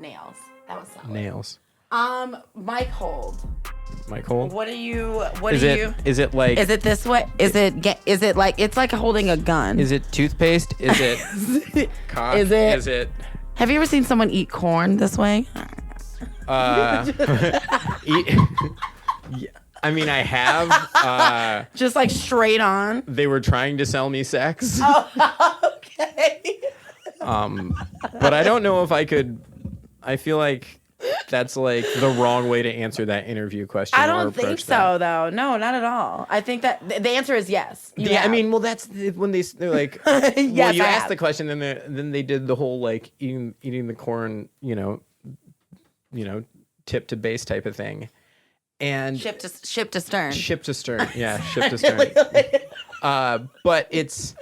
Nails. That was solid. Nails. Mic hold. Mike Hold. What are you? Is it like? Is it this way? Is it like? It's like holding a gun. Is it toothpaste? Is it cock? Is it? Is it? Have you ever seen someone eat corn this way? Yeah, I mean, I have. Just like straight on. They were trying to sell me sex. Oh, okay. But I don't know if I could. I feel like that's like the wrong way to answer that interview question. I don't think so, though. No, not at all. I think that the answer is yes. I mean, well, that's when they're like, yes, well, you asked the question, then they did the whole like eating the corn, tip to base type of thing, and ship to stern. Ship to stern, yeah, ship to stern. But it's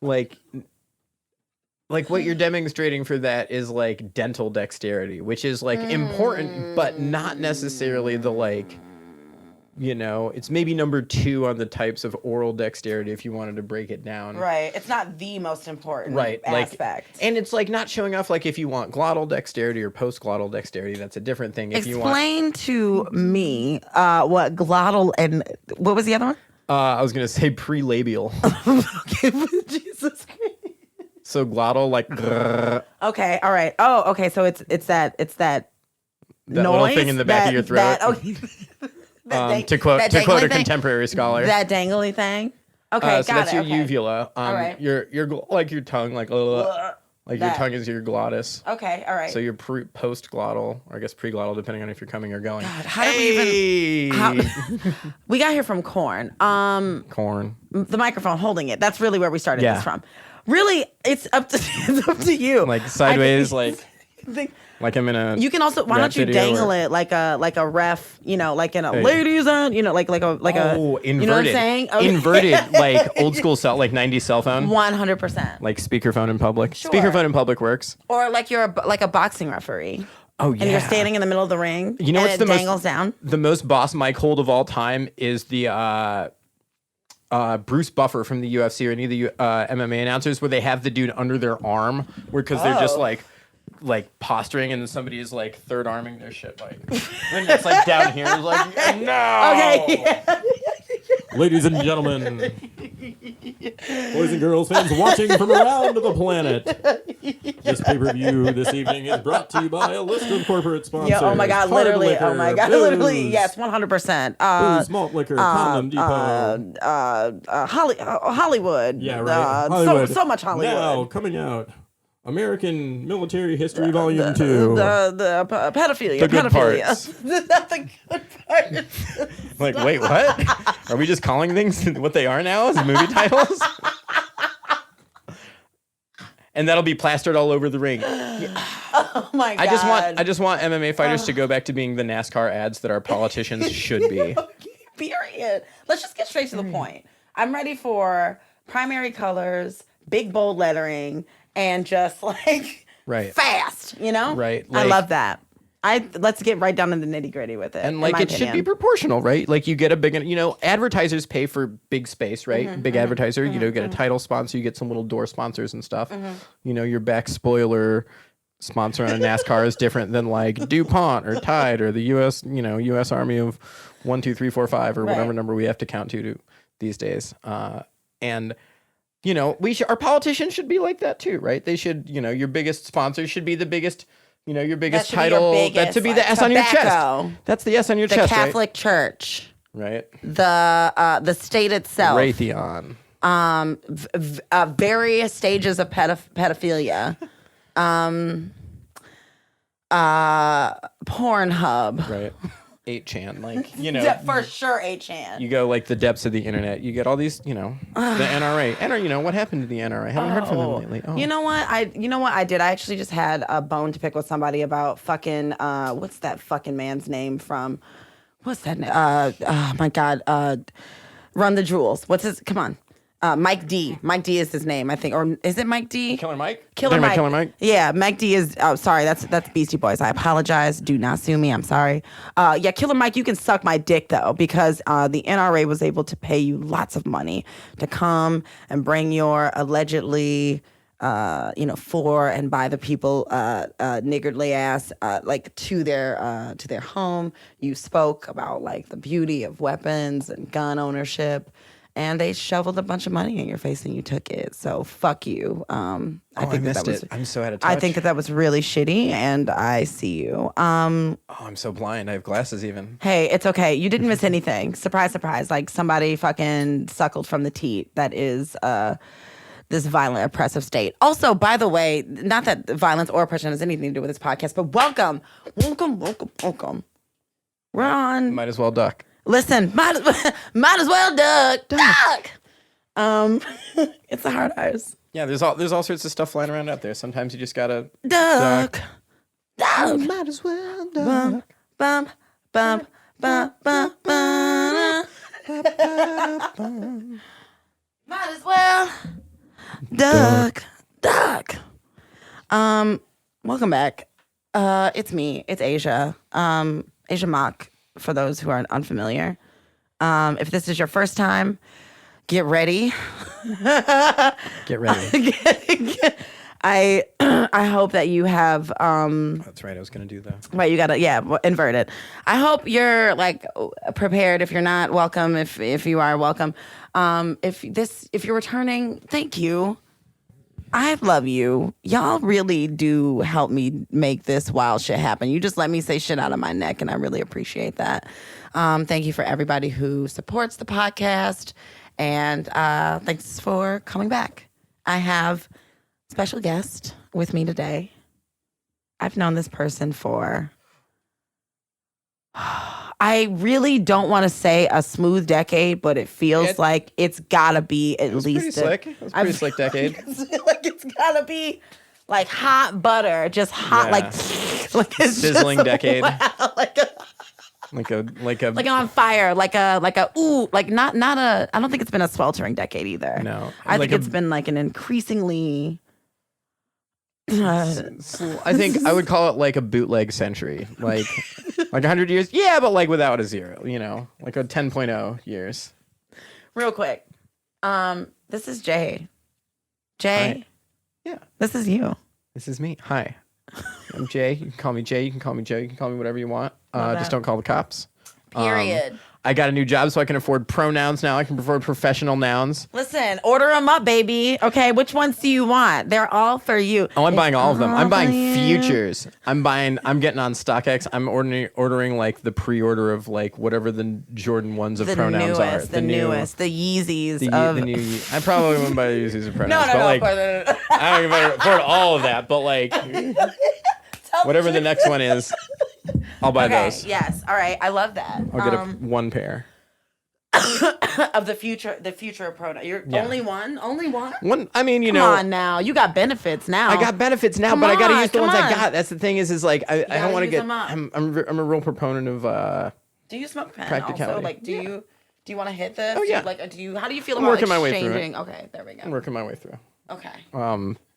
like what you're demonstrating for that is like dental dexterity, which is like important, but not necessarily the like, it's maybe number 2 on the types of oral dexterity if you wanted to break it down. Right. It's not the most important aspect. And it's like not showing off like if you want glottal dexterity or post-glottal dexterity, that's a different thing. Explain to me what glottal and what was the other one? I was going to say prelabial. Okay, Jesus Christ. So glottal, like grrr. Okay, all right. Oh, okay. So it's that That noise, little thing in the back of your throat. To quote a contemporary scholar. That dangly thing. Okay, so got that's it. your uvula. All right. Your like your tongue, like your tongue is your glottis. Okay, all right. So you're post glottal, or I guess pre glottal, depending on if you're coming or going. God, how did we even? We got here from corn. Corn. The microphone holding it. That's really where we started this from. Really, it's up to you. Like sideways, like I'm in a. You can also. Why don't you dangle it like a ref? Like in a ladies on. Like a. Inverted. You know what I'm saying? Okay. Inverted, like old school like 90s cell phone. 100%. Like speakerphone in public. Sure. Speakerphone in public works. Or like you're like a boxing referee. Oh yeah. And you're standing in the middle of the ring. You know what's the dangles down. The most boss mic hold of all time is the. Bruce Buffer from the UFC or any of the MMA announcers, where they have the dude under their arm, because they're just like posturing, and then somebody is like third arming their shit, like, and it's like down here, it's like no. Okay. Yeah. Ladies and gentlemen, boys and girls, fans watching from around the planet. This pay-per-view this evening is brought to you by a list of corporate sponsors. Yeah, oh my God, literally. Liquor, oh my God, booze, literally. Yes, 100%. Booze, malt liquor, Condom Depot. Hollywood. Yeah, right. Hollywood. So much Hollywood. Now, coming out. American Military History Volume 2. The pedophilia. The good pedophilia. parts. Not the good parts. Like, wait, what? Are we just calling things what they are now as movie titles? And that'll be plastered all over the ring. Oh my God. I just want MMA fighters to go back to being the NASCAR ads that our politicians should be. Period. Let's just get straight to the point. I'm ready for primary colors, big bold lettering, and just like fast, Right. I love that. Let's get right down to the nitty gritty with it. And like it should be proportional, right? Like you get a big, advertisers pay for big space, right? Big advertiser, get a title sponsor, you get some little door sponsors and stuff. Your back spoiler sponsor on a NASCAR is different than like DuPont or Tide or the U.S. U.S. Army of 1, 2, 3, 4, 5 or whatever number we have to count to these days. And our politicians should be like that too, right? They should, your biggest sponsor should be the biggest, your biggest title. That should be the S on your chest. That's the S on your chest, the Catholic Church, right? The state itself, Raytheon, various stages of pedophilia, Pornhub, right? 8chan, for sure 8chan. You go like the depths of the internet. You get all these, the NRA. What happened to the NRA? I haven't heard from them lately. Oh. You know what I did? I actually just had a bone to pick with somebody about fucking what's that fucking man's name from? What's that? Oh my God. Run the Jewels. What's his? Come on. Mike D. Mike D is his name, I think. Or is it Mike D? Killer Mike? Killer Mike. Killer Mike? Yeah, Mike D is... Oh, sorry. That's Beastie Boys. I apologize. Do not sue me. I'm sorry. Yeah, Killer Mike, you can suck my dick, though, because the NRA was able to pay you lots of money to come and bring your allegedly for and by the people, niggardly ass, like to their home. You spoke about like the beauty of weapons and gun ownership, and they shoveled a bunch of money in your face and you took it. So fuck you. I missed it. I'm so out of touch. I think that was really shitty, and I see you. I'm so blind. I have glasses even. Hey, it's okay. You didn't miss anything. Surprise, surprise. Like somebody fucking suckled from the teat. That is this violent, oppressive state. Also, by the way, not that violence or oppression has anything to do with this podcast, but welcome. We're on. Might as well duck. Listen, might as well duck. It's the hard eyes. Yeah, there's all sorts of stuff flying around out there. Sometimes you just gotta Duck. Might as well duck. Bum, bum, bum, bum, bum. Might as well duck. Welcome back. It's me. It's Asia. Asia Mock, for those who are unfamiliar. If this is your first time, get ready. Get ready. I hope that you have That's right. I was gonna do that. right, you gotta invert it. I hope you're like prepared. If you're not, welcome. If you are, welcome. If you're returning, thank you. I love you. Y'all really do help me make this wild shit happen. You just let me say shit out of my neck, and I really appreciate that. Thank you for everybody who supports the podcast, and thanks for coming back. I have a special guest with me today. I've known this person for... I really don't want to say a smooth decade, but it feels like it's gotta be at least Slick. It was pretty slick decade. like it's gotta be like hot butter, just hot, Yeah. like it's Sizzling just, decade. wow, like on fire, like not a. I don't think it's been a sweltering decade either. No, I like think it's been like an increasingly. I think I would call it like a bootleg century, like 100 years. Yeah, but like without a zero, like a 10.0 years. Real quick, this is Jay. Jay, Hi. Yeah, this is you. this is me. Hi, I'm Jay. You can call me Jay. You can call me Joe. You can call me whatever you want. Just don't call the cops. Period. I got a new job, so I can afford pronouns now. I can afford professional nouns. Listen, order them up, baby. Okay, which ones do you want? They're all for you. Oh, I'm buying all of them. I'm buying for you. futures. I'm getting on StockX. I'm ordering like the pre-order of like whatever the Jordan ones of The pronouns newest, are. the newest, the Yeezys The of. new. I probably wouldn't buy the Yeezys of pronouns. No, but like, no. I don't even afford all of that. But like, whatever the next one is, I'll buy Okay, those. yes. All right. I love that. I'll get one pair. Of the future of pronoun. You're Yeah. only one? One. I mean, Come on now. You got benefits now. I got benefits now, Come but I got to on, use the come ones I on. got. That's the thing is like I don't want to use get. them up. I'm a real proponent of. Do you smoke pen Practicality. also? Like, do you want to hit this? Oh, yeah. Like, how do you feel I'm about working my way through it. exchanging? Okay, there we go. I'm working my way through. Okay.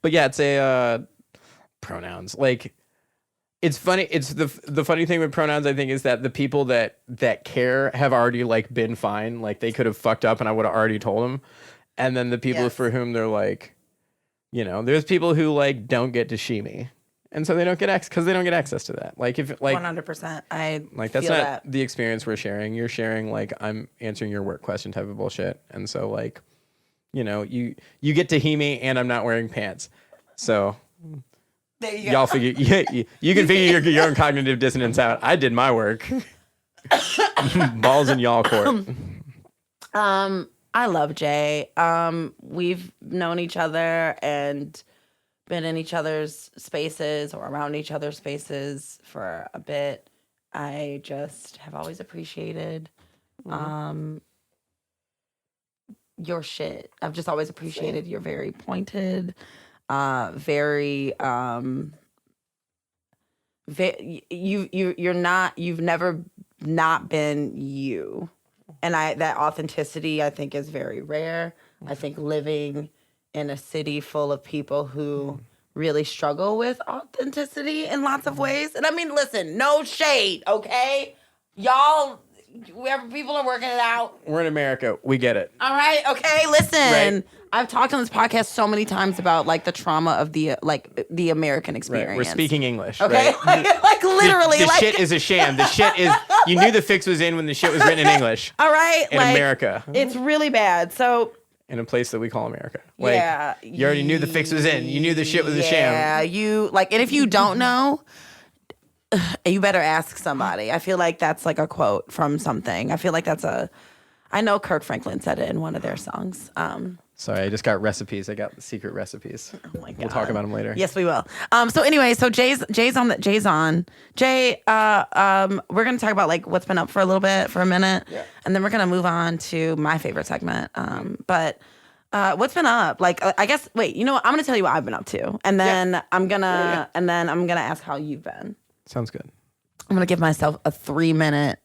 But yeah, it's a pronouns. Like, it's funny. It's the funny thing with pronouns, I think, is that the people that care have already like been fine. Like they could have fucked up, and I would have already told them. And then the people Yes. for whom they're like, there's people who like don't get to she me, and so they don't get because they don't get access to that. Like if like 100%. I like that's feel not that. the experience we're sharing. You're sharing like I'm answering your work question type of bullshit, and so like, you get to he me, and I'm not wearing pants, so. There you go. Y'all figure you can figure your own cognitive dissonance out. I did my work. Balls in y'all court. I love Jay. We've known each other and been in each other's spaces or around each other's spaces for a bit. I just have always appreciated your shit. I've just always appreciated you're very pointed, you've never not been you. And that authenticity, I think, is very rare. I think living in a city full of people who really struggle with authenticity in lots of ways. And I mean, listen, no shade, okay? Y'all People are working it out. We're in America. We get it. All right. Okay. Listen. Right. I've talked on this podcast so many times about like the trauma of the American experience. Right. We're speaking English. Okay. Right? Like literally. The like shit is a sham. The shit is. You knew the fix was in when the shit was written in English. all right. In America. It's really bad. So. In a place that we call America. Like, Yeah. You already knew the fix was in. You knew the shit was a sham. Yeah. You like, and if you don't know, you better ask somebody. I feel like that's like a quote from something. I feel like I know Kirk Franklin said it in one of their songs. Sorry, I just got recipes. I got the secret recipes. Oh my God. We'll talk about them later. Yes, we will. So anyway, so Jay's on. Jay, we're gonna talk about like what's been up for a little bit, for a minute, and then we're gonna move on to my favorite segment. But what's been up? Like, I guess. Wait, you know what? I'm gonna tell you what I've been up to, and then I'm gonna ask how you've been. Sounds good. I'm gonna give myself a 3-minute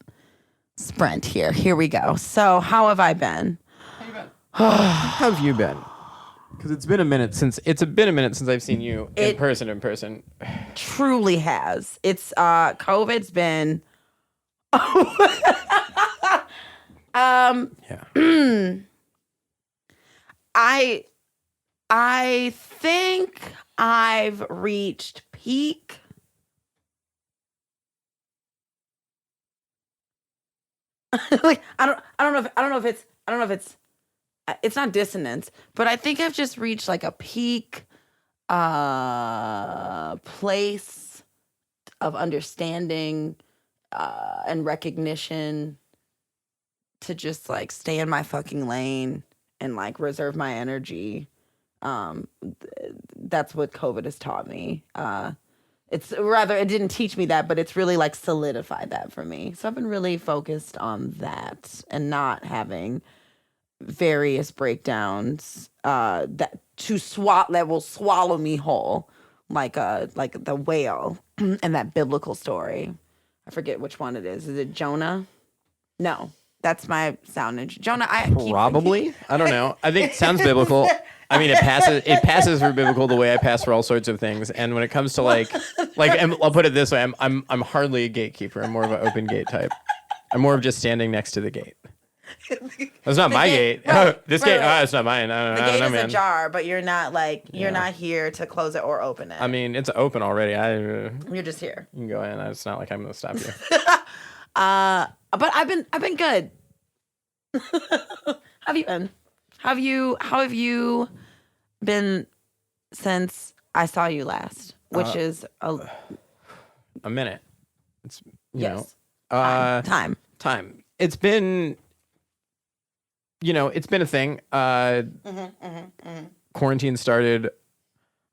sprint here. Here we go. So how have I been? How have you been? Because it's been a minute since I've seen you in person. Truly has. It's COVID's been Yeah. I think I've reached peak. Like I don't know if it's not dissonance, but I think I've just reached like a peak place of understanding and recognition to just like stay in my fucking lane and like reserve my energy. That's what COVID has taught me. It didn't teach me that, but it's really like solidified that for me. So I've been really focused on that and not having various breakdowns that will swallow me whole, like the whale and that biblical story. I forget which one it is. Is it Jonah? No, that's my sound. Jonah. Probably. I don't know. I think it sounds biblical. I mean, it passes for biblical the way I pass for all sorts of things. And when it comes to like I'll put it this way: I'm hardly a gatekeeper. I'm more of an open gate type. I'm more of just standing next to the gate. That's not my gate. Right, this right, gate. right. Oh, it's not mine. I The don't gate know, is man. ajar, but you're not not here to close it or open it. I mean, it's open already. You're just here. You can go in. It's not like I'm gonna stop you. But I've been good. How have you been? How have you been since I saw you last? Which is A minute. It's yes. Time. It's been it's been a thing. Quarantine started.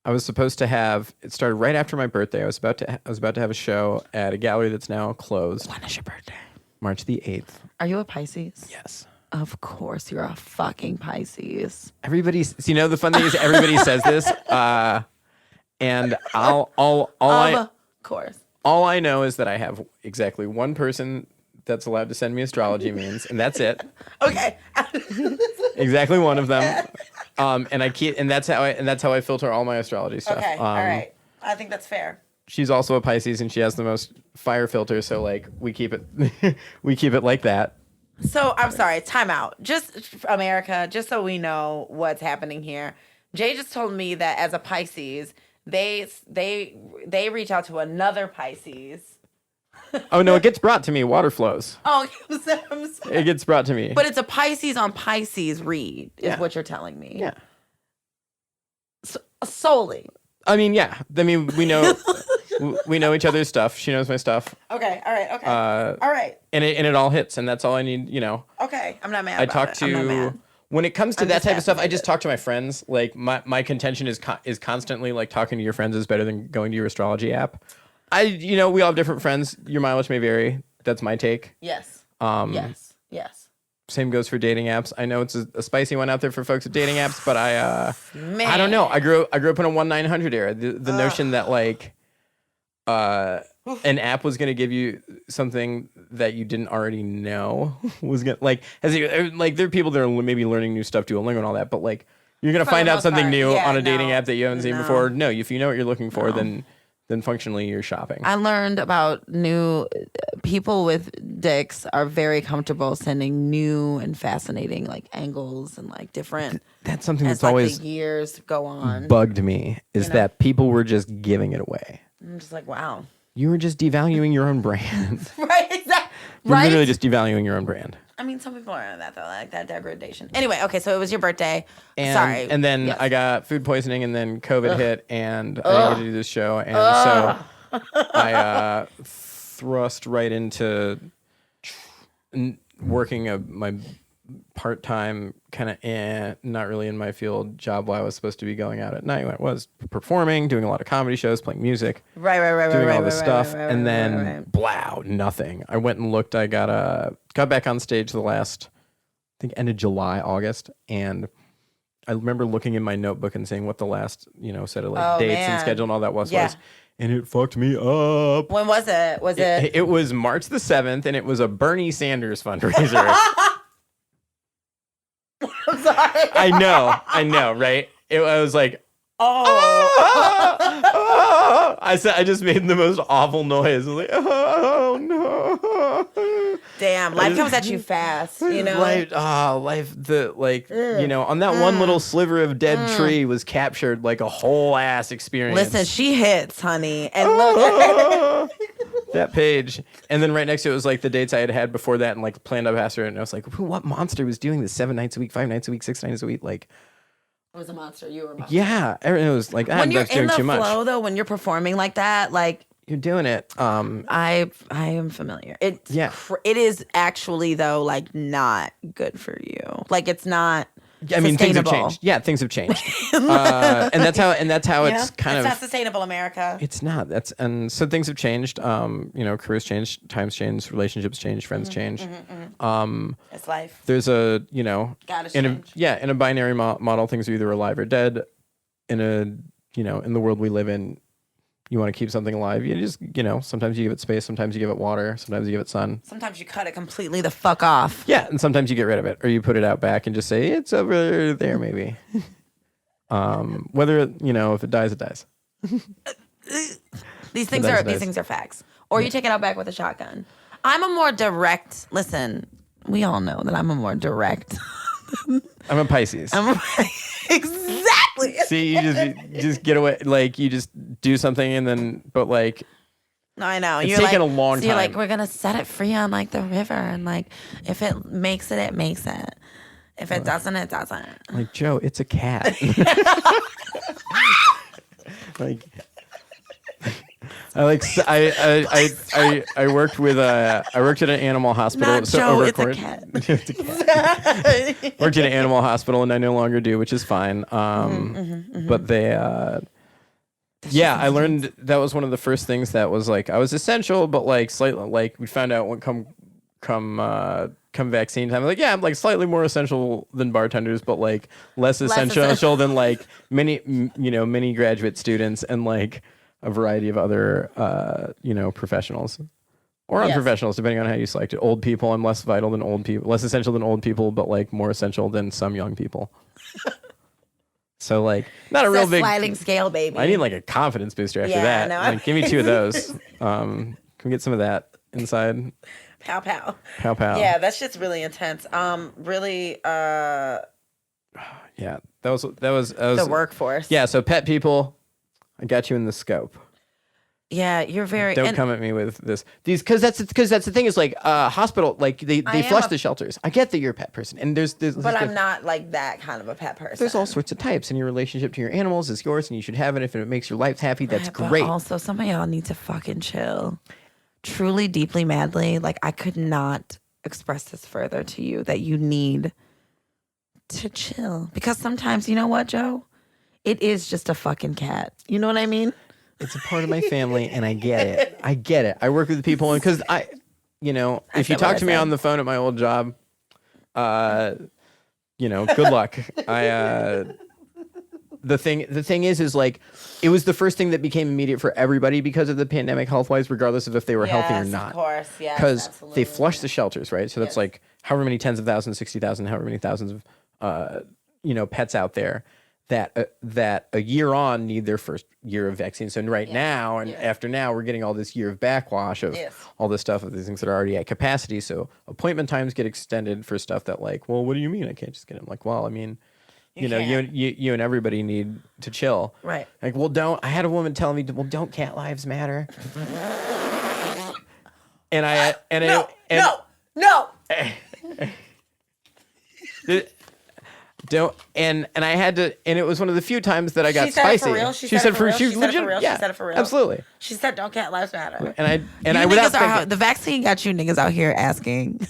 It started right after my birthday. I was about to have a show at a gallery that's now closed. When is your birthday? March the 8th. Are you a Pisces? Yes. Of course, you're a fucking Pisces. The fun thing is everybody says this, and all I know is that I have exactly one person that's allowed to send me astrology means, and that's it. Okay. Exactly one of them. And that's how I filter all my astrology stuff. Okay. All right. I think that's fair. She's also a Pisces, and she has the most fire filter. So like we keep it like that. So I'm sorry. Time out. Just America. Just so we know what's happening here. Jay just told me that as a Pisces, they reach out to another Pisces. Oh no! It gets brought to me. Water flows. Oh, I'm sorry. It gets brought to me. But it's a Pisces on Pisces read, is what you're telling me. Yeah. Solely. I mean, yeah. I mean, we know each other's stuff. She knows my stuff. Okay. All right. Okay. All right. And it all hits, and that's all I need. Okay. I'm not mad. I talk to when it comes to that type of stuff. I just talk to my friends. Like my contention is constantly like talking to your friends is better than going to your astrology app. We all have different friends. Your mileage may vary. That's my take. Yes. Yes. Same goes for dating apps. I know it's a spicy one out there for folks with dating apps, but I don't know. I grew up in a 1-900 era. The notion that like an app was going to give you something that you didn't already know was going to there are people that are maybe learning new stuff, Duolingo and all that, but like you're going to find out something new on a dating app that you haven't seen before. No, if you know what you're looking for, then functionally you're shopping. I learned about new people with dicks are very comfortable sending new and fascinating like angles and like different. That's something as that's like always the years go on. bugged me is that people were just giving it away. I'm just like, wow. You were just devaluing your own brand. Right, exactly. You're Right. literally just devaluing your own brand. I mean, some people are on that though, like that degradation. Anyway, okay, so it was your birthday. And, Sorry. And then Yes. I got food poisoning, and then COVID hit, and I didn't get to do this show, and so I thrust right into working my part-time kind of not really in my field job while I was supposed to be going out at night when I was performing, doing a lot of comedy shows, playing music, Right, doing all this right, stuff, right, and then right. blow, nothing. I went and looked. I got back on stage the last, I think, end of July, August, and I remember looking in my notebook and saying what the last, set of like dates and man. schedule and all that was. Yeah. And it fucked me up. When was it? Was it? It was March the 7th, and it was a Bernie Sanders fundraiser. I'm sorry. I know, right? I was like, Oh. I just made the most awful noise. I was like, oh no. Damn, life comes at you fast, you know? Life, on that one little sliver of dead tree was captured like a whole ass experience. Listen, she hits, honey. And look. That page. And then right next to it was like the dates I had before that and like planned up after it. And I was like, what monster was doing this 7 nights a week, 5 nights a week, 6 nights a week? Like, It was a monster. You were a monster. yeah. It was like, When you're that's doing in the too much. flow, though, when you're performing like that, like, You're doing it. I am familiar. It's Yeah. It is actually though like not good for you. Like it's not. I mean, things have sustainable. changed. Yeah, things have changed. and that's how Yeah. it's kind It's of. not sustainable, America. It's not. And so things have changed. Careers changed, times changed, relationships changed, friends changed. It's life. There's a Gotta in change. a binary model, things are either alive or dead. In in the world we live in, you want to keep something alive. You just sometimes you give it space, sometimes you give it water, sometimes you give it sun. Sometimes you cut it completely the fuck off. Yeah, and sometimes you get rid of it, or you put it out back and just say it's over there, maybe. Whether if it dies, it dies. These things are facts. Or you take it out back with a shotgun. I'm a more direct. Listen, we all know that I'm a more direct. I'm a Pisces. Exactly. See, you just get away, like you just do something and then, but like No, I know. It's You're taken like, a long so you're time. like, we're gonna set it free on like the river, and like if it makes it, it makes it. If it doesn't, it doesn't. like Joe, it's a cat. like I worked with I worked at an animal hospital. Not Joe, it's a cat. It's a cat. Worked at an animal hospital and I no longer do, which is fine. But they yeah, I learned that was one of the first things that was like I was essential, but like slightly like we found out when come vaccine time. Like, yeah, I'm like slightly more essential than bartenders, but like less essential than like many graduate students and like a variety of other professionals or unprofessionals, depending on how you select it. Old people, I'm less vital than old people, less essential than old people, but like more essential than some young people. So like not a real big sliding scale, baby. I need like a confidence booster after Yeah, that. no. Like, give me 2 of those. Can we get some of that inside? Pow pow. Pow pow. Yeah, that shit's really intense. Really Yeah, that was the workforce. Yeah, so pet people, I got you in the scope. Yeah, you're very Don't come at me with these because that's the thing is like hospital, like they flush the shelters. I get that you're a pet person, and there's but I'm not like that kind of a pet person. there's all sorts of types, and your relationship to your animals is yours, and you should have it if it makes your life happy. That's But great. also, some of y'all need to fucking chill. Truly, deeply, madly, like I could not express this further to you that you need to chill because sometimes, you know what, Joe? It is just a fucking cat. You know what I mean? It's a part of my family, and I get it. I work with people, and because if you said talk what to I me said. on the phone at my old job, good luck. The thing is like, it was the first thing that became immediate for everybody because of the pandemic, health wise, regardless of if they were healthy or not. Of course, yes. Because absolutely. they flush the shelters, right? So that's Yes. like however many tens of thousands, 60,000, however many thousands of pets out there that a year on need their first year of vaccine. So right now and after now, we're getting all this year of backwash of all this stuff of these things that are already at capacity. So appointment times get extended for stuff that like, well, what do you mean I can't just get it? I'm like, well, I mean, you know, you and everybody need to chill. Right. Like, well, I had a woman telling me, well, don't cat lives matter. No. Don't and I had to, and it was one of the few times that I got She said spicy. it for real? She said it for real. She said it for real? Yeah, She said it for real? absolutely. She said, "Don't cat lives matter." And I You without niggas are thinking, the vaccine got you niggas out here asking.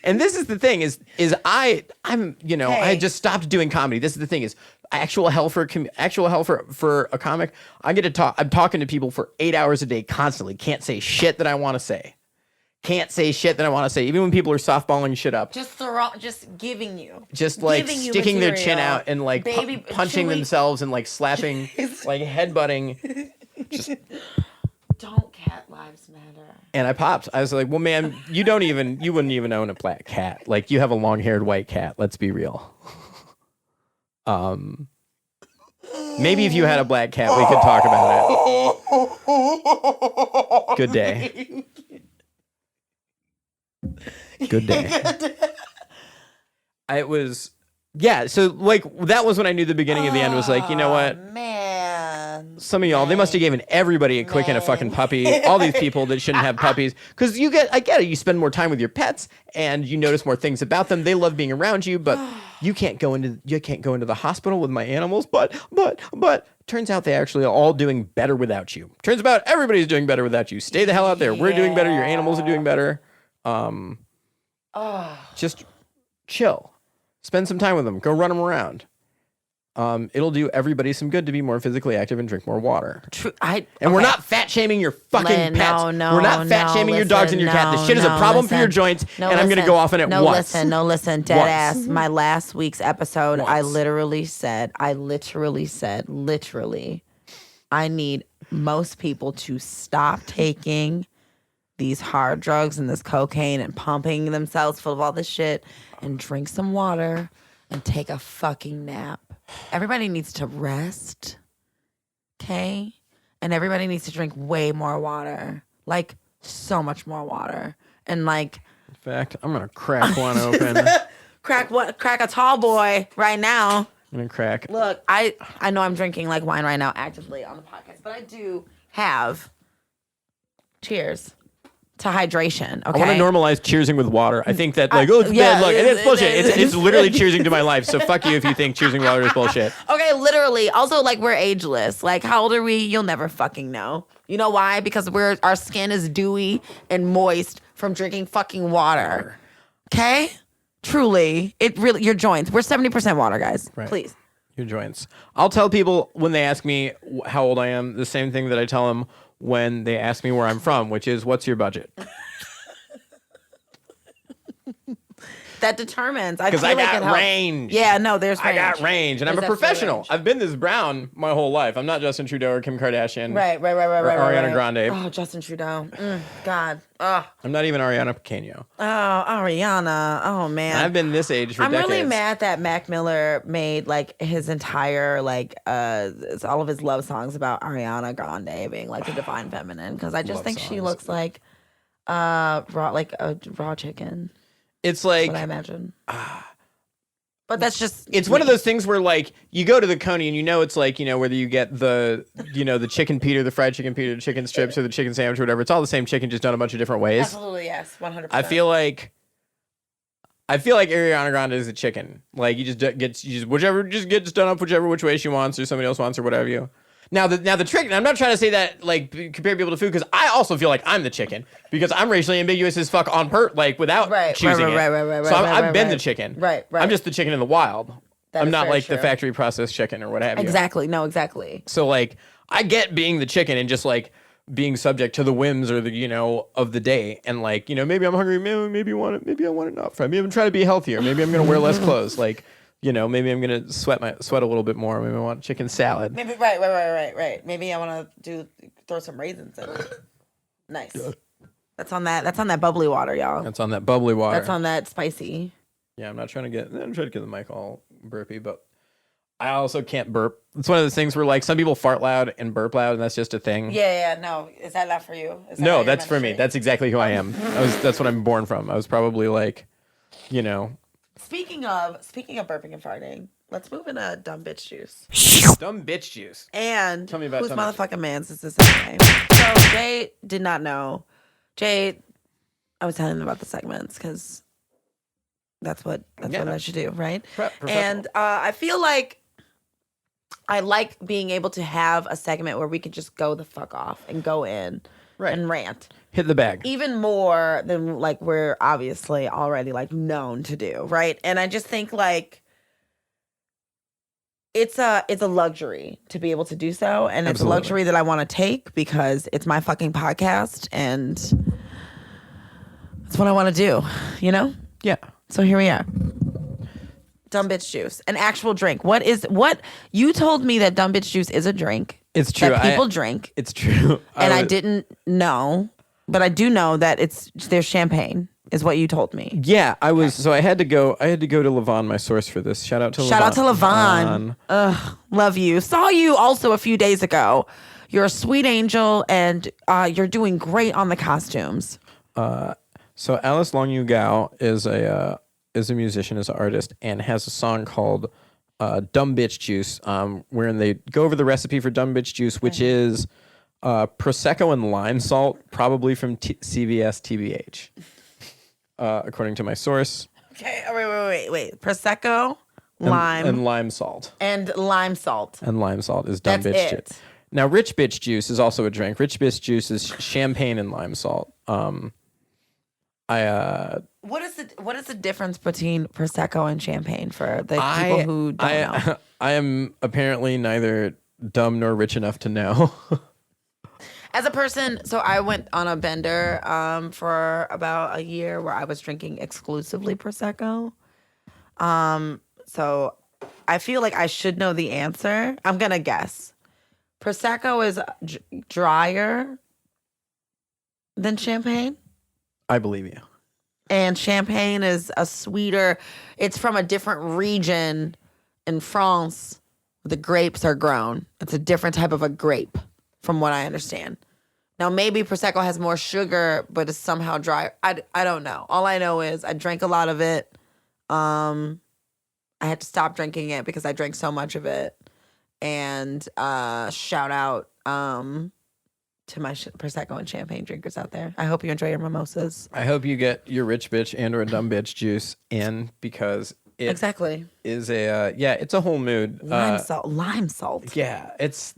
and this is the thing is I'm I had just stopped doing comedy. This is the thing is actual hell for a comic. I get to talk. I'm talking to people for 8 hours a day constantly. Can't say shit that I want to say. Can't say shit that I want to say, even when people are softballing shit up. Just giving you. Just like giving you sticking their material. chin out and like punching themselves and like slapping, like headbutting. Just don't cat lives matter. And I popped. I was like, well, man, you wouldn't even own a black cat. Like you have a long-haired white cat. Let's be real. Maybe if you had a black cat, we could talk about it. Good day. Good day. It was, so like that was when I knew the beginning of the end was like, you know what? Man. Some of y'all, they must have given everybody a quick and a fucking puppy. All these people that shouldn't have puppies. Because I get it. You spend more time with your pets and you notice more things about them. They love being around you, but you can't go into the hospital with my animals. But turns out they actually are all doing better without you. Turns out everybody's doing better without you. Stay the hell out there. We're doing better. Your animals are doing better. Just chill. Spend some time with them. Go run them around. It'll do everybody some good to be more physically active and drink more water. True. We're not fat shaming your fucking pets. No, we're not fat shaming your dogs and your cat. This shit is a problem for your joints, and I'm going to go off on it once. Listen, dead ass. My last week's episode, I literally said, I need most people to stop taking these hard drugs and this cocaine and pumping themselves full of all this shit and drink some water and take a fucking nap. Everybody needs to rest, okay? And everybody needs to drink way more water, like so much more water. And like, in fact, I'm gonna crack one open. Crack a tall boy right now. I'm gonna crack. Look, I know I'm drinking like wine right now actively on the podcast, but I do have. Cheers. To hydration, okay? I want to normalize cheersing with water. I think that it's bad luck. And it's bullshit. It's literally cheersing to my life. So fuck you if you think cheersing water is bullshit. Okay, literally. Also, like, we're ageless. Like, how old are we? You'll never fucking know. You know why? Because our skin is dewy and moist from drinking fucking water. Okay? Truly. Your joints. We're 70% water, guys. Right. Please. Your joints. I'll tell people when they ask me how old I am, the same thing that I tell them when they ask me where I'm from, which is, what's your budget? That determines. Because I got range. Yeah, no, there's range. I got range, and I'm a professional. I've been this brown my whole life. I'm not Justin Trudeau or Kim Kardashian. Right. Ariana Grande. Oh, Justin Trudeau. God. Oh. I'm not even Ariana Pequeno. Oh, Ariana. Oh, man. And I've been this age for decades. I'm really mad that Mac Miller made like his entire all of his love songs about Ariana Grande being like the divine feminine, because I just think she looks like a raw chicken. It's like what I imagine. But that's just it's one of those things where like you go to the Coney and it's like, whether you get the the chicken Peter, the fried chicken Peter, the chicken strips, or the chicken sandwich or whatever, it's all the same chicken just done a bunch of different ways. Absolutely, yes, 100%. I feel like Ariana Grande is a chicken. Like you just gets done up which way she wants or somebody else wants or whatever Now the trick, and I'm not trying to say that like compare people to food, because I also feel like I'm the chicken because I'm racially ambiguous as fuck on without choosing it. Right. So I've been the chicken. Right. I'm just the chicken in the wild. I'm not like true. the factory processed chicken or what have you. Exactly. No, exactly. So like I get being the chicken and just like being subject to the whims or the of the day, and like maybe I'm hungry, maybe I want it not fried. Maybe I'm trying to be healthier. Maybe I'm gonna wear less clothes. Like. Maybe I'm gonna sweat a little bit more. Maybe I want chicken salad. Maybe right. Maybe I want to throw some raisins in it. Nice. That's on that bubbly water, y'all. That's on that bubbly water. That's on that spicy. Yeah, I'm trying to get the mic all burpy, but I also can't burp. It's one of those things where like some people fart loud and burp loud, and that's just a thing. Yeah, no. Is that not for you? Is that No, not that's your for me. ministry? That's exactly who I am. That's what I'm born from. I was probably like, you know, Speaking of burping and farting, let's move into dumb bitch juice. dumb bitch juice. And Tell me about whose dumb bitch. motherfucking man's is this anyway? So Jay did not know. Jay, I was telling him about the segments because that's what I should do, right? And I feel like I like being able to have a segment where we could just go the fuck off and go in and rant. Hit the bag. Even more than like we're obviously already like known to do, right? And I just think like it's a luxury to be able to do so, and it's a luxury that I want to take because it's my fucking podcast and that's what I want to do, you know? Yeah. So here we are. Dumb bitch juice, an actual drink. What you told me that dumb bitch juice is a drink. It's true. That people drink. It's true. And I didn't know, but I do know that there's champagne is what you told me. Yeah, I was. So I had to go to Levon, my source for this. Shout out to Levon. Ugh, love you. Saw you also a few days ago. You're a sweet angel, and you're doing great on the costumes. So Alice Long Yu Gao is a musician, is an artist, and has a song called Dumb Bitch Juice, wherein they go over the recipe for Dumb Bitch Juice, which is Prosecco and lime salt, probably from CVS TBH, according to my source. Okay, wait. Prosecco, lime. And lime salt. And lime salt. And lime salt is Dumb Bitch Juice. Now, Rich Bitch Juice is also a drink. Rich Bitch Juice is champagne and lime salt. What is the difference between Prosecco and champagne for the people who don't know? I am apparently neither dumb nor rich enough to know. As a person, so I went on a bender for about a year where I was drinking exclusively Prosecco. So I feel like I should know the answer. I'm going to guess. Prosecco is drier than champagne? I believe you. And champagne is a sweeter, it's from a different region in France where the grapes are grown. It's a different type of a grape, from what I understand. Now, maybe Prosecco has more sugar, but it's somehow dry. I don't know. All I know is I drank a lot of it. I had to stop drinking it because I drank so much of it. And shout out to my Prosecco and champagne drinkers out there. I hope you enjoy your mimosas. I hope you get your rich bitch and or a dumb bitch juice in, because it exactly is it's a whole mood. Lime salt. Yeah, it's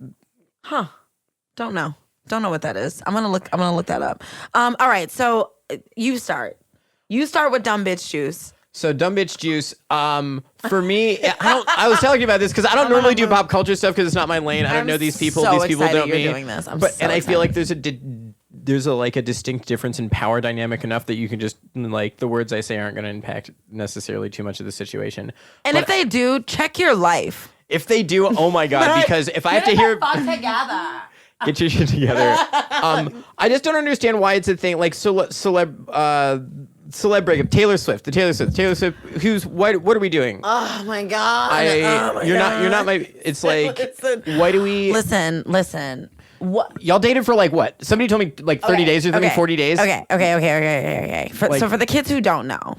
Don't know what that is. I'm gonna look that up. All right, so you start with dumb bitch juice. So dumb bitch juice. For me, I was telling you about this because I don't normally do pop culture stuff because it's not my lane. I don't know these people. So these people don't you're me. doing this. I feel like there's a distinct difference in power dynamic enough that you can just like the words I say aren't going to impact necessarily too much of the situation. And if they do, check your life. If they do, oh my god! Because if I have to hear. Together. Get your shit together. I just don't understand why it's a thing. Like celeb breakup. Taylor Swift. Who's what are we doing? Oh my god. You're not my. It's like why do we listen? What y'all dated for like what? Somebody told me like 30 days or something. 40 days. Okay. So for the kids who don't know,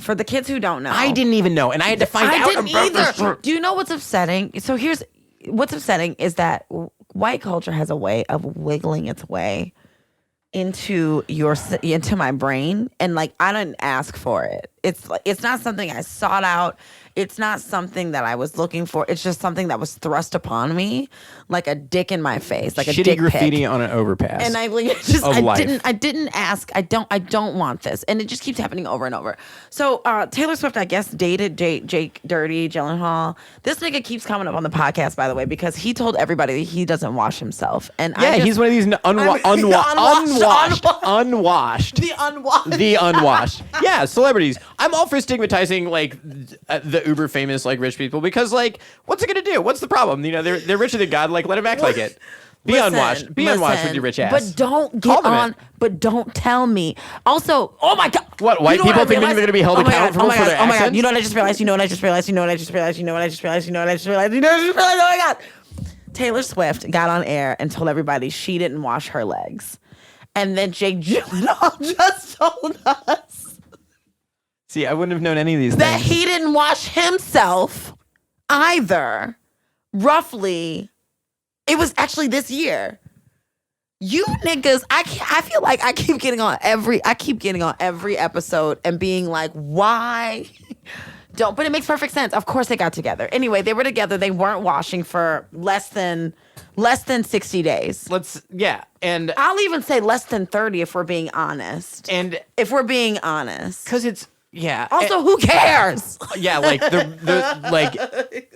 I didn't even know, and I had to find out didn't about either. this. Do you know what's upsetting? So here's what's upsetting is that white culture has a way of wiggling its way into my brain, and like I didn't ask for it. It's not something I sought out. It's not something that I was looking for. It's just something that was thrust upon me like a dick in my face, like a shitty dick graffiti pic. and an overpass. And I didn't ask. I don't want this, and it just keeps happening over and over. So Taylor Swift, I guess, dated Jake Dirty Gyllenhaal. This nigga keeps coming up on the podcast, by the way, because he told everybody that he doesn't wash himself. And he's one of these unwashed. The unwashed. Yeah, celebrities. I'm all for stigmatizing like the uber famous like rich people because like what's it gonna do? What's the problem? You know, they're richer than God. Like let him act like it. Be on watch. Be on watch with your rich ass. But don't Call get them on. it. But don't tell me. Also, oh my god. What, white people think they're going to be held accountable for their Oh my god. actions? You know what I just realized? You know what I just realized? You know what I just realized? You know what I just realized? You know what I just realized? You know what I just realized? Oh my god. Taylor Swift got on air and told everybody she didn't wash her legs. And then Jake Gyllenhaal just told us See, I wouldn't have known any of these that things. he didn't wash himself either. Roughly, it was actually this year. You niggas, I feel like I keep getting on every episode and being like, why? Don't, but it makes perfect sense. Of course they got together. Anyway, they were together. They weren't washing for less than 60 days. And I'll even say less than 30 if we're being honest. And if we're being honest. because it's Also, who cares? Yeah, like the like,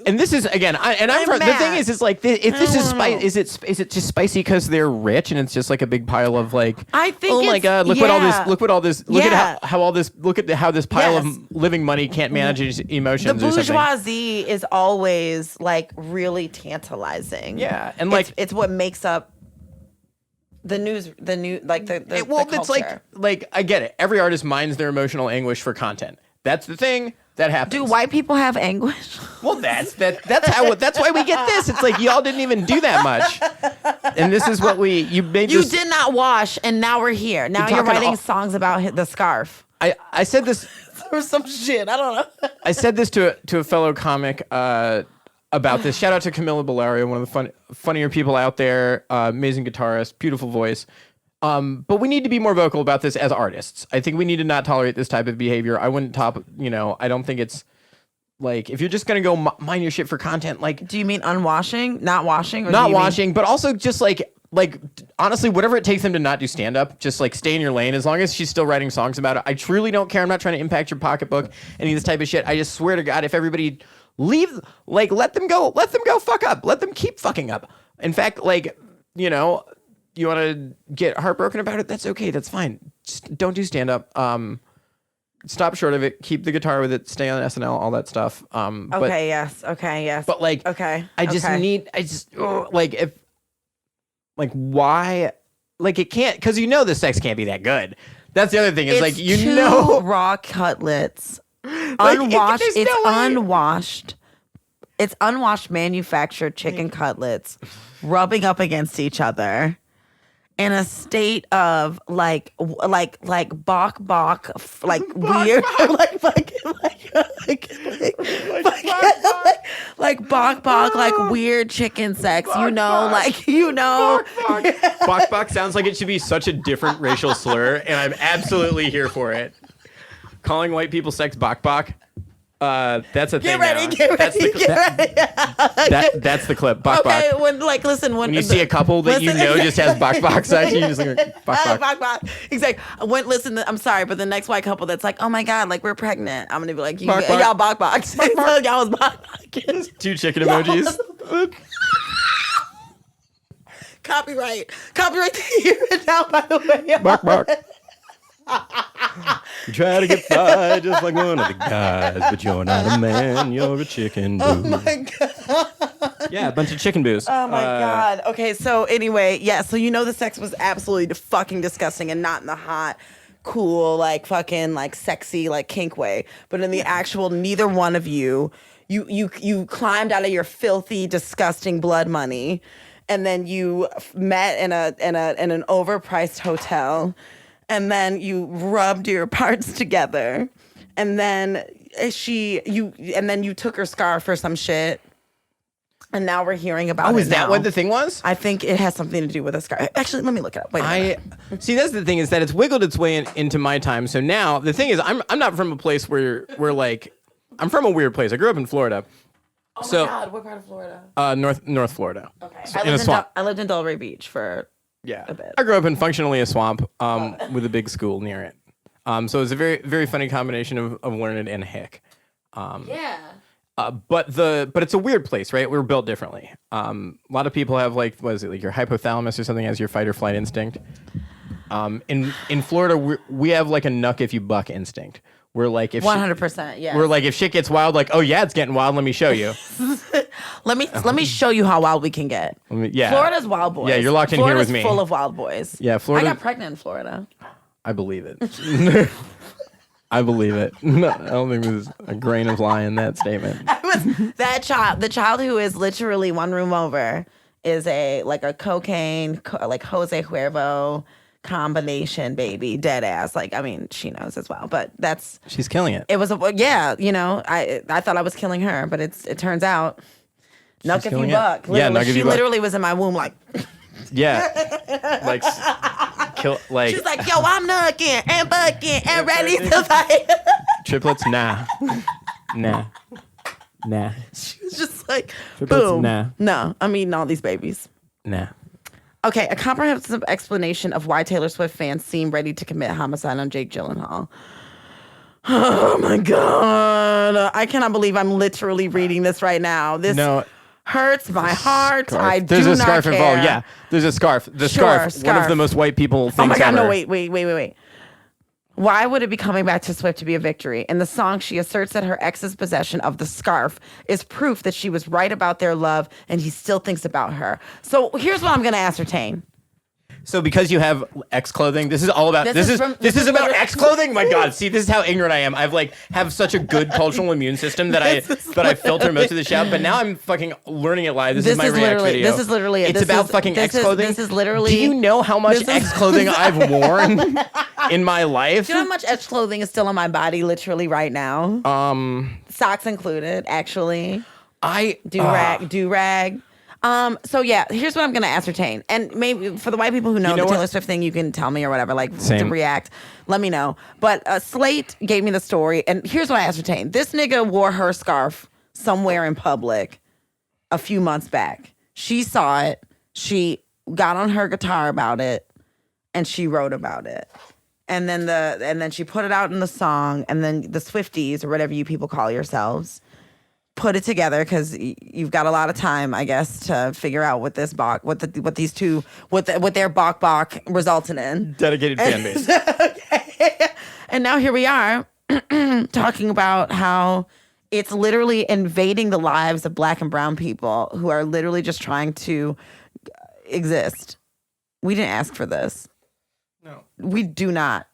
and this is again. The thing is like, if this is spicy, is it just spicy because they're rich and it's just like a big pile of like, I think. Oh my god! Look at how this pile of living money can't manage its emotions. The or something. bourgeoisie is always like really tantalizing. Yeah, and like it's what makes up the culture. It's like I get it. Every artist mines their emotional anguish for content. That's the thing that happens. Do white people have anguish? Well, that's why we get this. It's like y'all didn't even do that much, and this is what you made. You did not wash, and now we're here. Now you're writing songs about the scarf. I said this or some shit. I don't know. I said this to a fellow comic about this. Shout out to Camila Bellario, one of the funnier people out there. Amazing guitarist, beautiful voice. But we need to be more vocal about this as artists. I think we need to not tolerate this type of behavior. I wouldn't I don't think it's like, if you're just going to go mine your shit for content, like. Do you mean unwashing? Not washing? Or not washing, but also just like honestly, whatever it takes them to not do stand up, just like stay in your lane. As long as she's still writing songs about it, I truly don't care. I'm not trying to impact your pocketbook, any of this type of shit. I just swear to God, if everybody let them go fuck up. Let them keep fucking up. In fact, you want to get heartbroken about it, that's okay. That's fine. Just don't do stand up. Stop short of it. Keep the guitar with it. Stay on SNL, all that stuff. Okay, yes. But why? Like, it can't, because the sex can't be that good. That's the other thing. It's two raw cutlets. Unwashed. Unwashed. It's unwashed manufactured chicken cutlets rubbing up against each other in a state of like Bawk-Bawk, weird, like Bawk-Bawk, like weird chicken sex, Bawk-Bawk sounds like it should be such a different racial slur, and I'm absolutely here for it. Calling white people sex Bawk-Bawk. That's a thing. Get ready. That's the clip. Bawk-Bawk. Okay, when you see a couple that just has Bawk-Bawk sex, you just like Bawk-Bawk. Bawk-Bawk. Exactly. I'm sorry, but the next white couple that's like, oh my god, like we're pregnant. I'm gonna be like, Bawk-Bawk. y'all Bawk-Bawk. Y'all was Bawk-Bawk. 2 chicken emojis. Copyright here and now. By the way, Bawk-Bawk. You try to get by just like one of the guys, but you're not a man, you're a chicken boo. Oh my god. Yeah, a bunch of chicken boos. Oh my god. Okay, so anyway, so the sex was absolutely fucking disgusting and not in the hot, cool, like fucking like sexy, like kink way, but in the actual, neither one of you climbed out of your filthy, disgusting blood money, and then you met in an overpriced hotel. And then you rubbed your parts together, and then you took her scarf or some shit, and now we're hearing about it. Oh, is that what the thing was? I think it has something to do with a scarf. Actually, let me look it up. Wait a minute. See, that's the thing, is that it's wiggled its way into my time. So now the thing is, I'm not from a place where like, I'm from a weird place. I grew up in Florida. Oh my god, what part of Florida? North Florida. Okay, So I lived in Delray Beach for. Yeah, a bit. I grew up in functionally a swamp with a big school near it. So it's a very, very funny combination of learned and hick. Yeah. But it's a weird place, right? We're built differently. A lot of people have like your hypothalamus or something as your fight or flight instinct. In Florida, we have like a knuck if you buck instinct, We're like, if 100%. Yeah. we're like, if shit gets wild, like, oh yeah, it's getting wild. Let me show you. Let me show you how wild we can get. Yeah. Florida's wild boys. Yeah, you're locked in Florida's here with me. Full of wild boys. Yeah, Florida. I got pregnant in Florida. I believe it. I believe it. No, I don't think there's a grain of lie in that statement. That child, the child who is literally one room over, is a cocaine, like Jose Cuervo combination baby, dead ass. Like, I mean, she knows as well, but She's killing it. it was I thought I was killing her, but it turns out nuck if you killing it. buck. Yeah, nuck if She you buck. literally was in my womb like Yeah. Like, kill, like. she's like, yo, I'm nucking and bucking and ready to fight. Triplets? Nah. Nah. She was just like, Triplets, boom. nah. No, I'm eating all these babies. Nah. Okay, a comprehensive explanation of why Taylor Swift fans seem ready to commit homicide on Jake Gyllenhaal. Oh my God. I cannot believe I'm literally reading this right now. This hurts my heart. Scarf. There's a scarf involved. Yeah, there's a scarf. The scarf. One of the most white people things Oh my God, ever. no, wait. Why would it be coming back to Swift to be a victory? In the song, she asserts that her ex's possession of the scarf is proof that she was right about their love and he still thinks about her. So here's what I'm going to ascertain. So because you have X clothing, this is all about This is about literally- X clothing. My God, see, this is how ignorant I am. I've have such a good cultural immune system that I filter most of the shit out. But now I'm fucking learning it live. This is my React video. This is literally it. It's This about is- fucking this X clothing. This is literally. Do you know how much this is- X clothing I've worn in my life? Do you know how much X clothing is still on my body literally right now? Socks included, actually. Do rag. So yeah, here's what I'm gonna ascertain, and maybe for the white people who know the Taylor Swift thing, you can tell me or whatever, like to react. Let me know. But Slate gave me the story, and here's what I ascertained: this nigga wore her scarf somewhere in public a few months back. She saw it. She got on her guitar about it, and she wrote about it. And then she put it out in the song, and then the Swifties or whatever you people call yourselves put it together because you've got a lot of time, I guess, to figure out what their Bawk-Bawk resulted in. Dedicated fan base. Okay. And now here we are talking about how it's literally invading the lives of Black and brown people who are literally just trying to exist. We didn't ask for this. No. We do not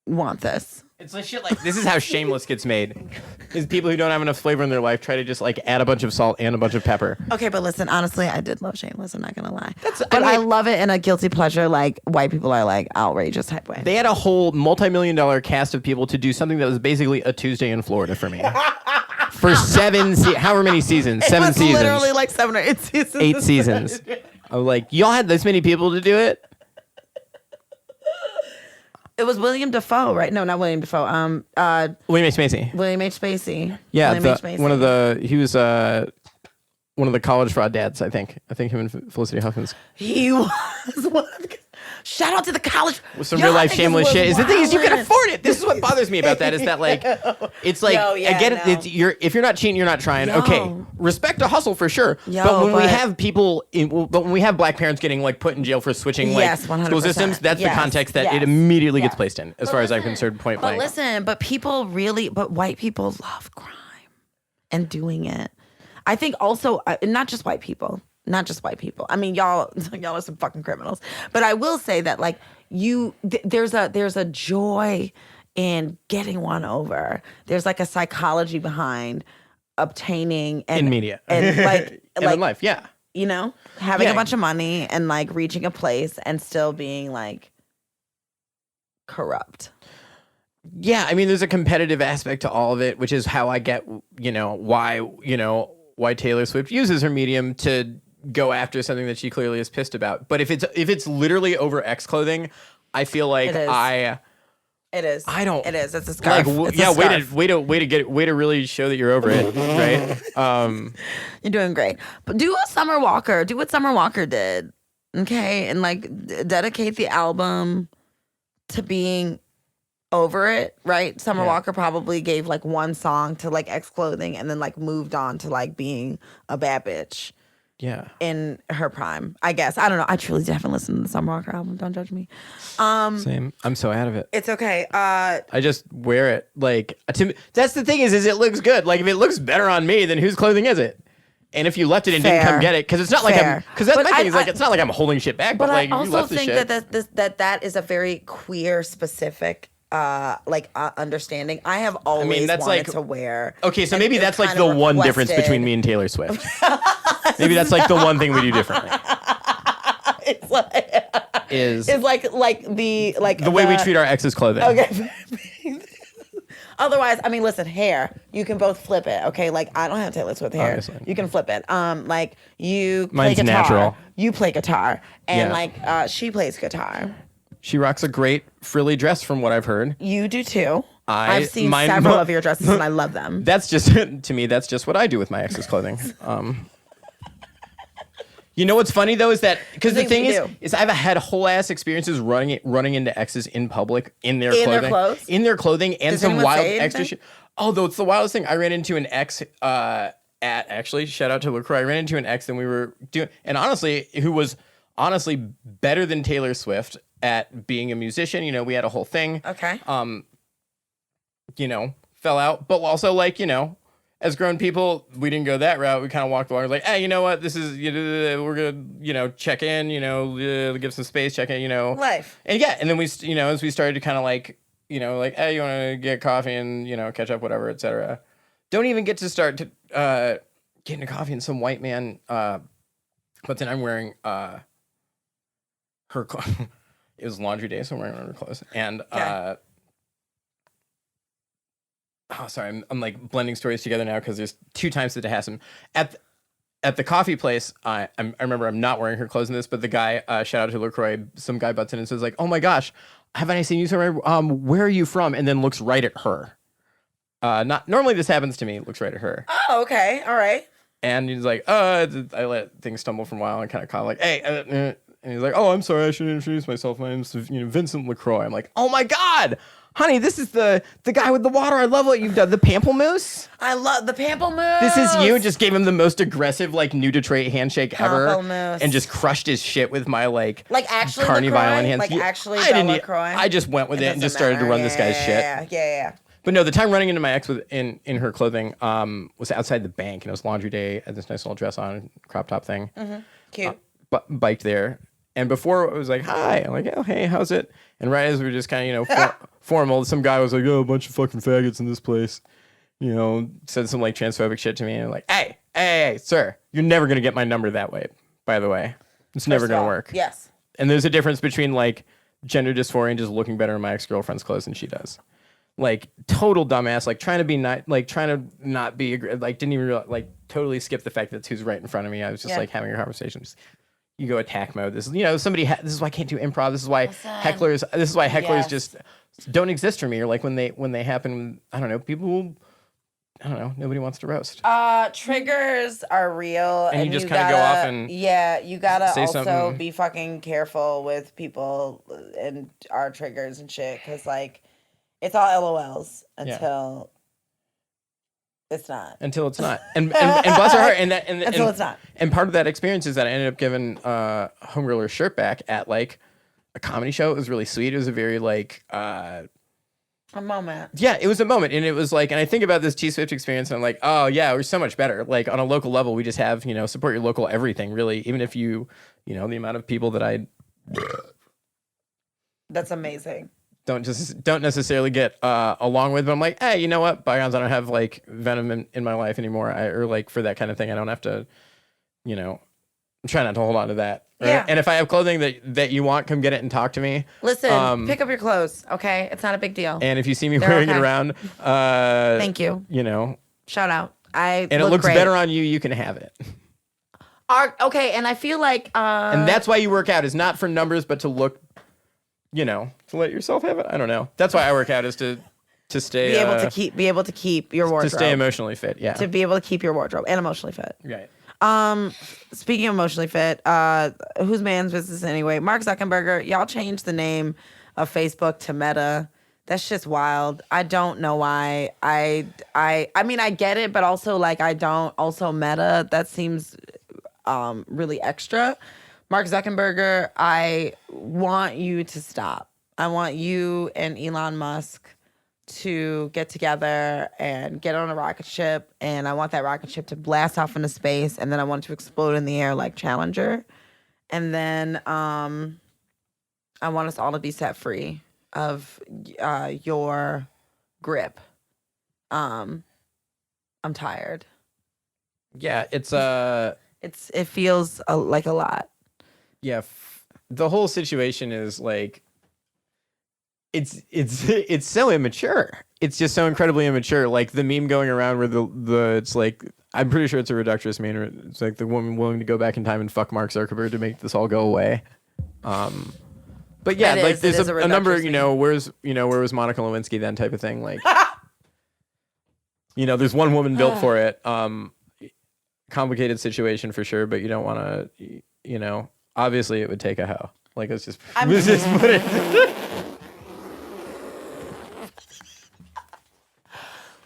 want this. It's like shit. Like this is how Shameless gets made. Is people who don't have enough flavor in their life try to just add a bunch of salt and a bunch of pepper. Okay, but listen, honestly, I did love Shameless. I'm not gonna lie. I love it in a guilty pleasure, like white people are like outrageous type way. They had a whole multi-million-dollar cast of people to do something that was basically a Tuesday in Florida for me. For however many seasons, 7 seasons. Literally like 7 or 8 seasons. 8 seasons. I was like, y'all had this many people to do it? It was William Dafoe, right? No, not William Dafoe. William H. Macy. William H. Spacey. Yeah, William H. Macy. he was one of the college fraud dads, I think. I think him and Felicity Huffman's. He was one of the... Shout out to the college. With some real life shameless shit. Is the thing is you can wildin'. afford it. This is what bothers me about that is that it's like Yo, yeah, I get it. no. It's, if you're not cheating, you're not trying. Okay, respect a hustle for sure. But when we have when we have black parents getting put in jail for switching Yes, school 100%. systems, that's the Yes, context that yes, it immediately gets yes. placed in, as far as I'm concerned. Point blank. But listen, but white people love crime and doing it. I think also, not just white people. I mean, y'all are some fucking criminals. But I will say that there's a joy in getting one over. There's a psychology behind obtaining and in media and in life, yeah. You know, having a bunch of money and reaching a place and still being corrupt. Yeah, I mean, there's a competitive aspect to all of it, which is how I get, why Taylor Swift uses her medium to go after something that she clearly is pissed about. But if it's literally over X clothing, I feel like It is. I don't. It is. It's a scarf. It's a scarf. way to really show that you're over it, right? You're doing great. But do a Summer Walker. Do what Summer Walker did, okay? And dedicate the album to being over it, right? Summer Walker probably gave one song to X clothing and then moved on to being a bad bitch. Yeah. in her prime, I guess. I don't know. I truly haven't listened to the Summer Walker album. Don't judge me. Same. I'm so out of it. It's okay. I just wear it. Like, to me, that's the thing is it looks good. Like, if it looks better on me, then whose clothing is it? And if you left it and didn't come get it, because it's not like I'm, because that's my thing is like, it's not like I'm holding shit back, but like, I you also left the think shit. that is a very queer specific understanding. I have always that's wanted like- to wear. Okay, so and maybe it's that's like kind the of one difference requested. between me and Taylor Swift. Maybe that's like the one thing we do differently. It's like Is it's like the way we treat our ex's clothing. Okay. Otherwise, I mean, listen, hair. You can both flip it, okay? Like, I don't have Taylor Swift hair. Obviously. You can flip it. Like, you play Mine's guitar. natural. You play guitar, and Yeah. like, she plays guitar. She rocks a great frilly dress from what I've heard. You do too. I've seen several of your dresses, and I love them. That's just, to me, that's just what I do with my ex's clothing. You know what's funny though is that because the thing is I've had whole ass experiences running into exes in public in their clothing and Does some anyone wild say extra anything? shit. Although it's the wildest thing. I ran into an ex at actually shout out to LaCroix. I ran into an ex and we were doing and honestly who was honestly better than Taylor Swift at being a musician. You know, we had a whole thing. Okay. You know, fell out, but also like you know. As grown people, we didn't go that route. We kind of walked along. Like, hey, you know what? This is we're gonna, check in. Give some space, check in. Life. And yeah, and then we, as we started to kind of like, like, hey, you want to get coffee and catch up, whatever, etc. Don't even get to start to getting a coffee and some white man. But then I'm wearing her. It was laundry day, so I'm wearing her clothes and. Okay. Oh, sorry. I'm like blending stories together now because there's two times that it happened. At the coffee place, I remember I'm not wearing her clothes in this, but the guy, shout out to LaCroix, some guy butts in and says like, "Oh my gosh, haven't I seen you somewhere? Where are you from?" And then looks right at her. Not normally this happens to me. Looks right at her. Oh, okay, all right. And he's like, I let things stumble for a while and kind of call like, hey, and he's like, oh, I'm sorry, I should introduce myself. My name's Vincent LaCroix. I'm like, oh my god. Honey, this is the guy with the water. I love what you've done. The pamplemousse. I love the pamplemousse. This is you. Just gave him the most aggressive, like, New Detroit handshake ever. Pamplemousse. And just crushed his shit with my, like actually carny LaCroix? violent hands. Like, actually I didn't. LaCroix? I just went with it and just started to run this guy's shit. Yeah. But no, the time running into my ex in her clothing was outside the bank. And it was laundry day. I had this nice little dress on, crop top thing. Mm-hmm. Cute. But biked there. And before it was like, hi. I'm like, oh, hey, how's it? And right as we were just kind of, formal, some guy was like, oh, a bunch of fucking faggots in this place. Said some like transphobic shit to me. And I'm like, hey, sir, you're never going to get my number that way, by the way. It's never going to work. Yes. And there's a difference between like gender dysphoria and just looking better in my ex-girlfriend's clothes than she does. Like total dumbass, like trying to be not, like trying to not be, like didn't even realize, like totally skip the fact that who's right in front of me. I was just like having a conversation. Just, you go attack mode. This, this is why I can't do improv. This is why hecklers just don't exist for me. Or like when they happen, I don't know, people, I don't know, nobody wants to roast. Triggers are real, and you just kind of go off and you gotta say also something. be fucking careful with people and our triggers and shit, because like it's all LOLs until. It's not. Until it's not. And bless her heart. Until it's not. And part of that experience is that I ended up giving Homegirl her shirt back at like a comedy show. It was really sweet. It was a very like a moment. Yeah, it was a moment. And it was like, and I think about this T Swift experience and I'm like, oh yeah, we're so much better. Like on a local level, we just have, support your local everything, really. Even if the amount of people that That's amazing. don't necessarily get along with, but I'm like, hey, you know what? Bygones, I don't have like venom in my life anymore. Or like for that kind of thing, I don't have to, I'm trying not to hold on to that. Right? Yeah. And if I have clothing that you want, come get it and talk to me. Listen, pick up your clothes, okay? It's not a big deal. And if you see me wearing it around, thank you. Shout out. And it looks better on you. You can have it. Okay, and I feel like and that's why you work out, is not for numbers, but to look. To let yourself have it. I don't know. That's why I work out, is to stay be able to keep your wardrobe. To stay emotionally fit. Yeah. To be able to keep your wardrobe and emotionally fit. Right. Speaking of emotionally fit, whose man's business anyway? Mark Zuckerberg, y'all changed the name of Facebook to Meta. That's just wild. I don't know why. I mean, I get it, but also like I don't. Also Meta. That seems really extra. Mark Zuckerberg, I want you to stop. I want you and Elon Musk to get together and get on a rocket ship, and I want that rocket ship to blast off into space, and then I want it to explode in the air like Challenger, and then I want us all to be set free of your grip. I'm tired. Yeah, it feels like a lot. Yeah, the whole situation is like it's so immature. It's just so incredibly immature. Like the meme going around where the it's like, I'm pretty sure it's a reductionist meme. It's like the woman willing to go back in time and fuck Mark Zuckerberg to make this all go away. But yeah, like there's a number, where was Monica Lewinsky then type of thing. Like, there's one woman built for it. Complicated situation for sure, but you don't want to, obviously it would take a hoe. Like, let's just put it.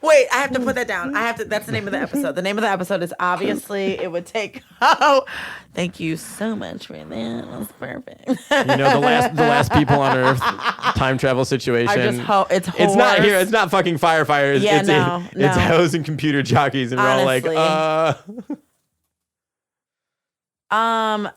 Wait, I have to put that down. That's the name of the episode. The name of the episode is obviously it would take. Oh, thank you so much for that. That was perfect. The last people on Earth time travel situation. It's not here. It's not fucking firefighters. Yeah, it's hoes and computer jockeys, and honestly, we're all like,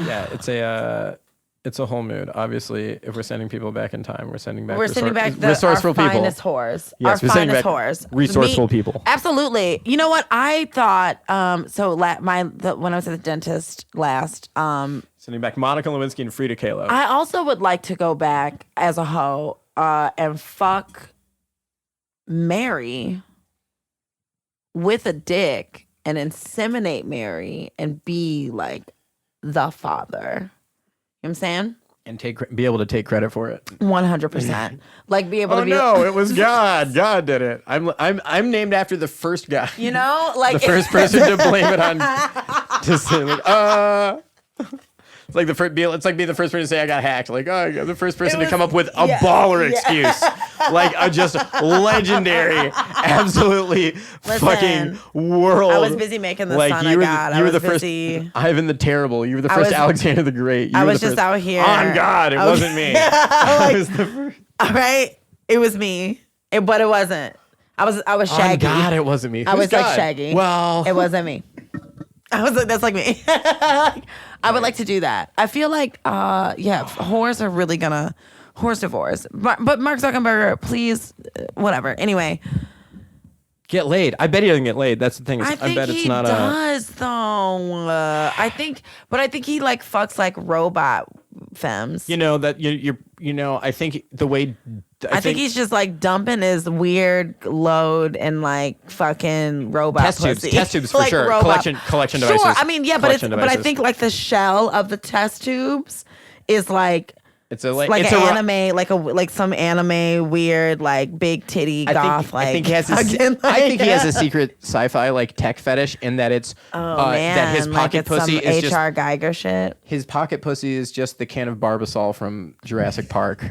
yeah, it's a whole mood. Obviously, if we're sending people back in time, we're sending back resourceful people. Finest whores. Yes, our we're sending finest back whores. Resourceful people. Absolutely. You know what? I thought when I was at the dentist last, sending back Monica Lewinsky and Frida Kahlo. I also would like to go back as a hoe and fuck Mary with a dick and inseminate Mary and be like the father. You know what I'm saying? And be able to take credit for it. 100%. Like be able to be. Oh no, it was God. God did it. I'm named after the first guy. Like the first person to blame it on. To say like, it's like it's like being the first person to say I got hacked. Like, you're the first person to come up with a baller excuse. Like a just legendary, absolutely fucking world. I was busy making the son of God. You were the first Ivan the Terrible. You were the first Alexander the Great. I was just out here. On God, it wasn't me. I was the first. All right, it was me, but it wasn't. I was Shaggy. On God, it wasn't me. I was God? like Shaggy. Well, it wasn't me. I was like, that's like me. I would like to do that. I feel like, whores are really gonna horse divorce. But Mark Zuckerberg, please, whatever. Anyway, get laid. I bet he doesn't get laid. That's the thing. I bet it's not. He does though. I think he like fucks like robot femmes. I think the way. I think he's just like dumping his weird load and like fucking robot pussy. Test tubes for like sure. Collection devices. Sure, I mean, yeah, but I think like the shell of the test tubes is like it's an anime, like some anime weird like big titty goth. I think he has he has a secret sci-fi like tech fetish in that it's that his pocket pussy is some just HR Geiger shit. His pocket pussy is just the can of Barbasol from Jurassic Park.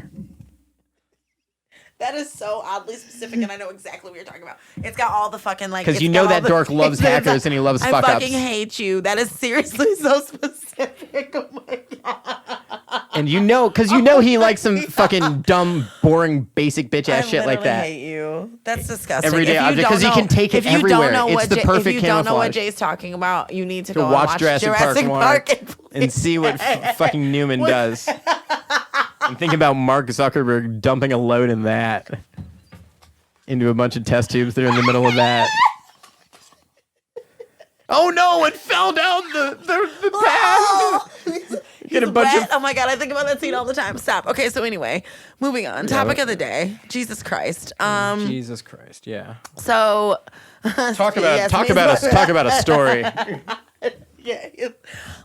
That is so oddly specific, and I know exactly what you're talking about. It's got all the fucking like. Because that dork loves hackers and he loves fuck ups. I fucking hate you. That is seriously so specific. Oh my god. And because he likes some fucking dumb, boring, basic bitch ass shit like that. I hate you. That's disgusting. Everyday object because he can take it everywhere. It's the perfect camouflage. If you don't know what Jay's talking about, you need to go watch and watch Jurassic Park and see what fucking Newman does. And think about Mark Zuckerberg dumping a load in that into a bunch of test tubes that are in the middle of that. Oh no! It fell down the path. Get a bunch of. Oh my god! I think about that scene all the time. Stop. Okay, so anyway, moving on. Topic of the day. Jesus Christ. Jesus Christ. Yeah. So. Talk about a story. Yeah.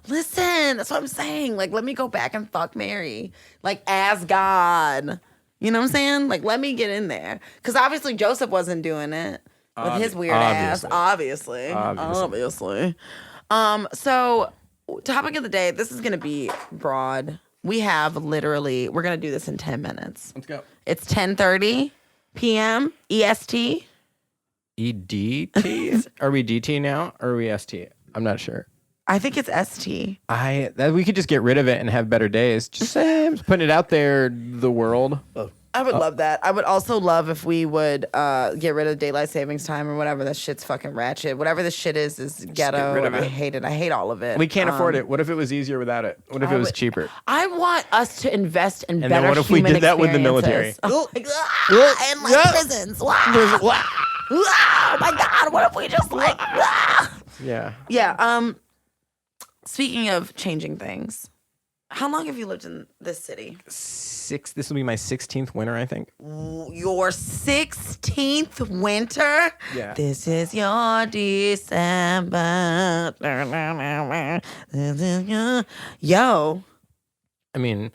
Listen, that's what I'm saying. Like, let me go back and fuck Mary. Like, as God. You know what I'm saying? Like, let me get in there. Because obviously Joseph wasn't doing it with his weird ass. Obviously. So, topic of the day. This is going to be broad. We're going to do this in 10 minutes. Let's go. It's 10:30 p.m. EST. EDT? Are we DT now or are we ST? I'm not sure. I think it's ST. We could just get rid of it and have better days. Just saying, just putting it out there, the world. I would love that. I would also love if we would get rid of daylight savings time or whatever. That shit's fucking ratchet. Whatever this shit is ghetto. rid of And I it. hate it. I hate all of it. We can't afford it. What if it was easier without it? What if it was cheaper? I want us to invest in And better then what if we human did that with the military? experiences. And like prisons. Oh my God. What if we just like... Yeah. Yeah. Speaking of changing things, how long have you lived in this city? This will be my 16th winter, I think. Your 16th winter? Yeah. This is your December. This is your... Yo. I mean,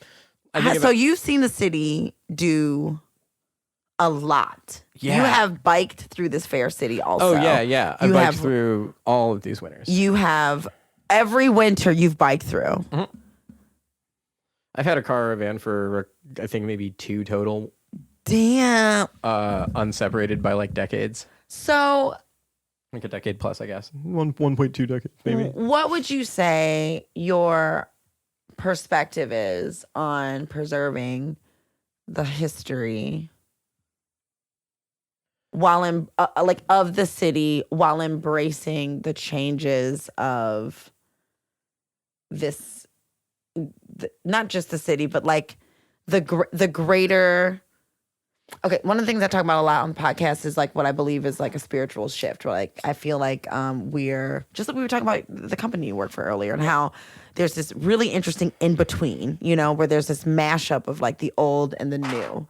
So you've seen the city do a lot. Yeah. You have biked through this fair city also. Oh, yeah. I You biked have- through all of these winters. You have... Every winter you've biked through. Mm-hmm. I've had a car or a van for, I think, maybe 2 total, Damn. unseparated by like decades. So Like a decade plus, I guess. 1.2 decades, maybe. what would you say your perspective is on preserving the history while of the city, while embracing the changes of this, not just the city, but like the greater. Okay, one of the things I talk about a lot on the podcast is like what I believe is like a spiritual shift. Where like I feel like we're just like we were talking about the company you work for earlier and how there's this really interesting in between, where there's this mashup of like the old and the new,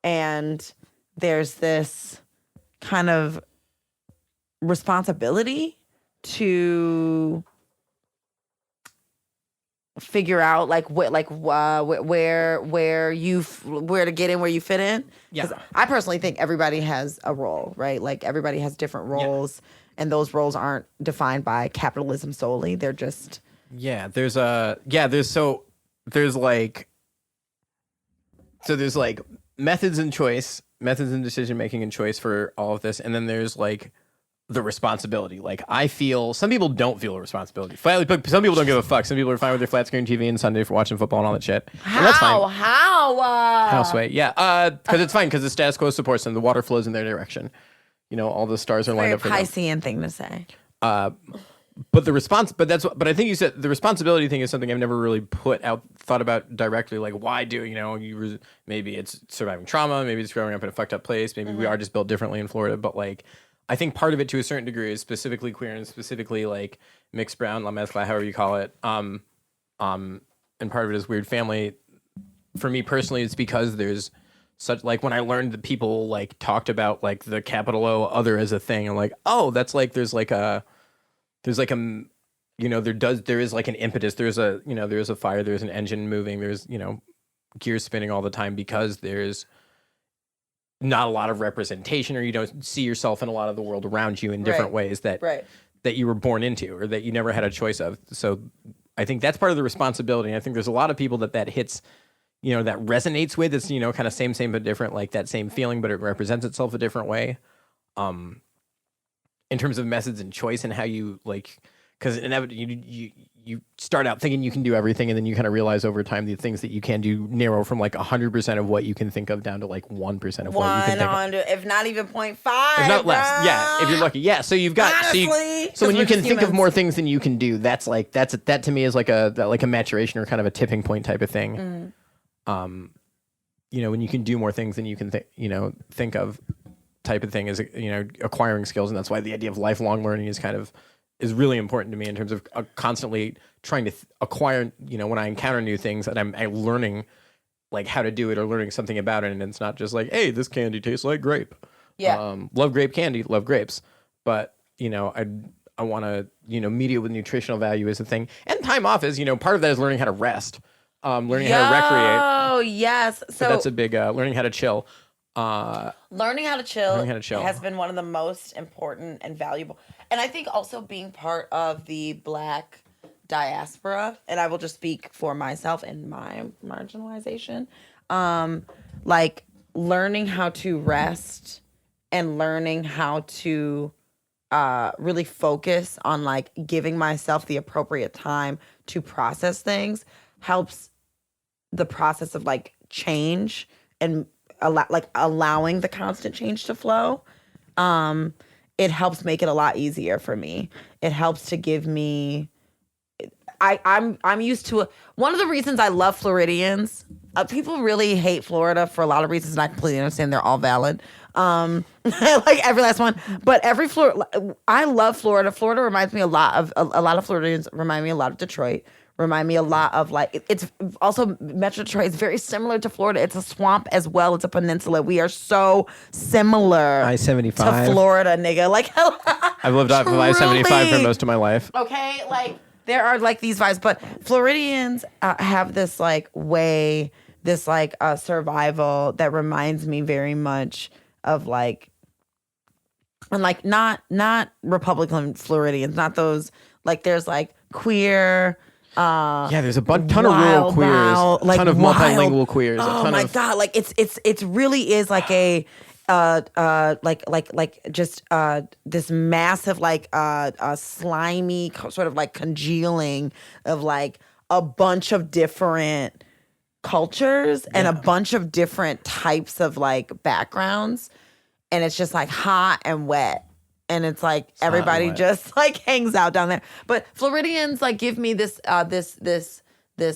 and there's this kind of responsibility to figure out where to get in, where you fit in. Yeah. 'Cause I personally think everybody has a role, right? Like everybody has different roles, and those roles aren't defined by capitalism solely. They're just There's methods and decision making and choice for all of this, and then there's like the responsibility. Like I feel some people don't feel a responsibility. Some people don't give a fuck. Some people are fine with their flat screen TV and Sunday for watching football and all that shit. And that's fine. Houseway. Yeah. Because it's fine because the status quo supports them. The water flows in their direction. All the stars are lined Very up for them. Piscean thing to say. But I think you said the responsibility thing is something I've never really thought about directly. Like, why maybe it's surviving trauma, maybe it's growing up in a fucked up place, maybe we are just built differently in Florida. But like, I think part of it to a certain degree is specifically queer and specifically like mixed brown, la mezcla, however you call it. And part of it is weird family. For me personally, it's because there's such like when I learned that people like talked about like the capital O other as a thing, I'm like, oh, that's like there is like an impetus, there's a fire, there's an engine moving, there's gears spinning all the time because there's not a lot of representation, or you don't see yourself in a lot of the world around you in different ways that you were born into or that you never had a choice of. So I think that's part of the responsibility. And I think there's a lot of people that hits, that resonates with. It's, kind of same but different, like that same feeling, but it represents itself a different way. In terms of methods and choice and how you like, because inevitably you start out thinking you can do everything, and then you kind of realize over time the things that you can do narrow from like 100% of what you can think of down to like 1% of what you can think of. 100, if not even 0.5. If not less, bruh. if you're lucky. Yeah, so you've got Honestly, so when you can think of humans. more things than you can do, that to me is like a maturation or kind of a tipping point type of thing. When you can do more things than you can think of, type of thing is acquiring skills, and that's why the idea of lifelong learning is really important to me in terms of constantly trying to acquire. When I encounter new things, that I'm learning like how to do it or learning something about it, and it's not just like, hey, this candy tastes like grape. Yeah. Love grape candy, love grapes, but I want to media with nutritional value is a thing, and time off is part of that is learning how to rest, learning how to recreate. Oh yes, so That's a big learning how to chill. learning how to chill has been one of the most important and valuable. And I think also being part of the Black diaspora, and I will just speak for myself and my marginalization, like learning how to rest and learning how to really focus on like giving myself the appropriate time to process things helps the process of like change and allowing the constant change to flow. It helps make it a lot easier for me. It helps to give me. I'm used to one of the reasons I love Floridians. People really hate Florida for a lot of reasons, and I completely understand they're all valid. Like every last one, but I love Florida. Florida reminds me a lot of a lot of Floridians remind me a lot of Detroit. Remind me a lot of like it's also Metro Detroit is very similar to Florida. It's a swamp as well. It's a peninsula. We are so similar. I-75 to Florida, nigga. Like I've lived off of I-75 for most of my life. Okay, like there are like these vibes, but Floridians have this like way, this like survival that reminds me very much of like, and like not Republican Floridians, not those like there's like queer. There's a ton of rural queers, a ton of multilingual queers. Oh my god, like it's really is like a just this massive like slimy sort of like congealing of like a bunch of different cultures and a bunch of different types of like backgrounds, and it's just like hot and wet. And it's like everybody just like hangs out down there. But Floridians like give me this this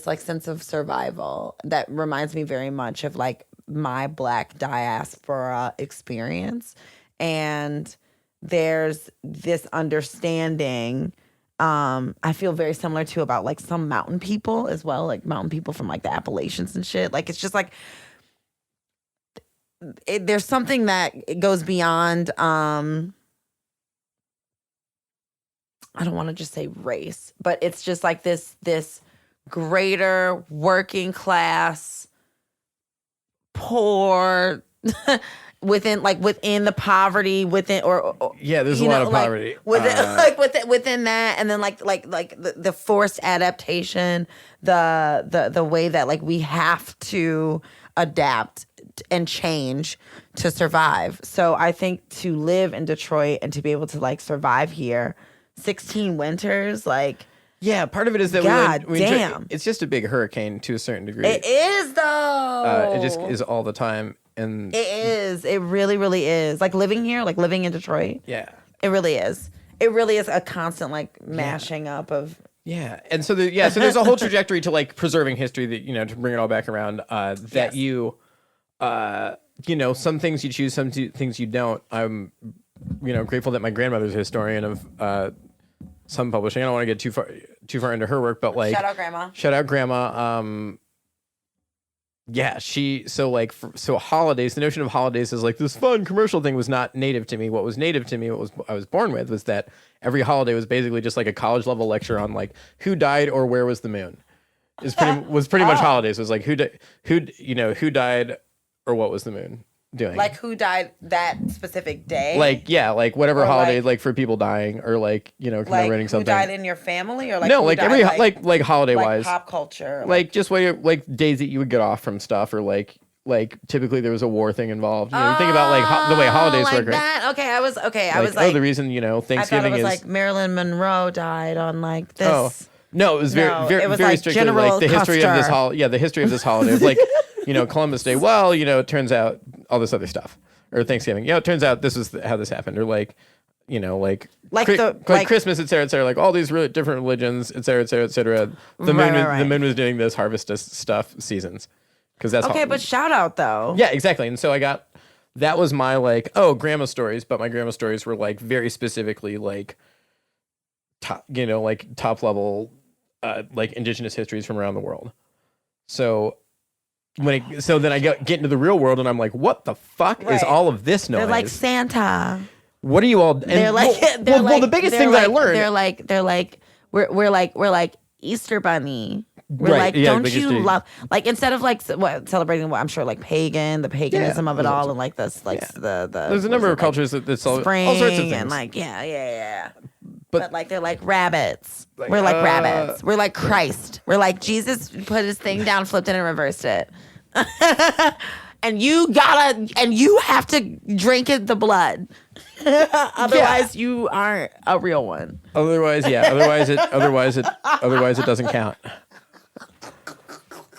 like sense of survival that reminds me very much of like my Black diaspora experience. And there's this understanding I feel very similar to about like some mountain people as well, like mountain people from like the Appalachians and shit. Like it's just like there's something that goes beyond I don't want to just say race, but it's just like this greater working class, poor, within the poverty, within or there's a lot of poverty within that, and then like the forced adaptation, the way that like we have to adapt and change to survive. So I think to live in Detroit and to be able to like survive here. 16 winters, like part of it is that damn, it's just a big hurricane to a certain degree. It is though. It just is all the time, and it is. It really, really is. Like living here, like living in Detroit. Yeah, it really is. It really is a constant like mashing up of. Yeah, and so so there's a whole trajectory to like preserving history that to bring it all back around. That you, some things you choose, some things you don't. I'm, grateful that my grandmother's a historian of some publishing. I don't want to get too far into her work, but like shout out grandma. So holidays, the notion of holidays is like this fun commercial thing was not native to me. What was native to me, what I was born with, was that every holiday was basically just like a college level lecture on like who died or where was the moon. Was pretty much holidays. It was like who died or what was the moon doing? Like who died that specific day? Like whatever holiday, like for people dying or commemorating who something. Who died in your family or like no, who like died, every like holiday wise, pop culture, like just like days that you would get off from stuff or like typically there was a war thing involved. You think about like the way holidays like work. That? Right? Okay, I was the reason Thanksgiving I thought it was is like Marilyn Monroe died on like this. Oh. No, it was very like strictly General like the history of this Custer. the history of this holiday. Of like, Columbus Day. Well, it turns out all this other stuff. Or Thanksgiving. It turns out this is how this happened. Or like Christmas, et cetera, like all these really different religions, et cetera, et cetera, et cetera. The moon was doing this harvest stuff seasons. Because that's okay, but shout out though. Yeah, exactly. And so that was my like, grandma stories, but my grandma stories were like very specifically like top level like indigenous histories from around the world. So then I get into the real world and I'm like, what the fuck is all of this noise? They're like Santa. What are you all? They're like, the biggest thing that I learned. They're like, we're like Easter Bunny. We're right, like, yeah, don't you love, like, instead of like celebrating what I'm sure like the paganism of it all, and like this, like the there's a number of cultures that celebrate spring all sorts of things, and like but like they're like rabbits. We're like rabbits. We're like Christ. We're like Jesus put his thing down, flipped it, and reversed it. and you have to drink the blood. Otherwise, you aren't a real one. Otherwise, it doesn't count.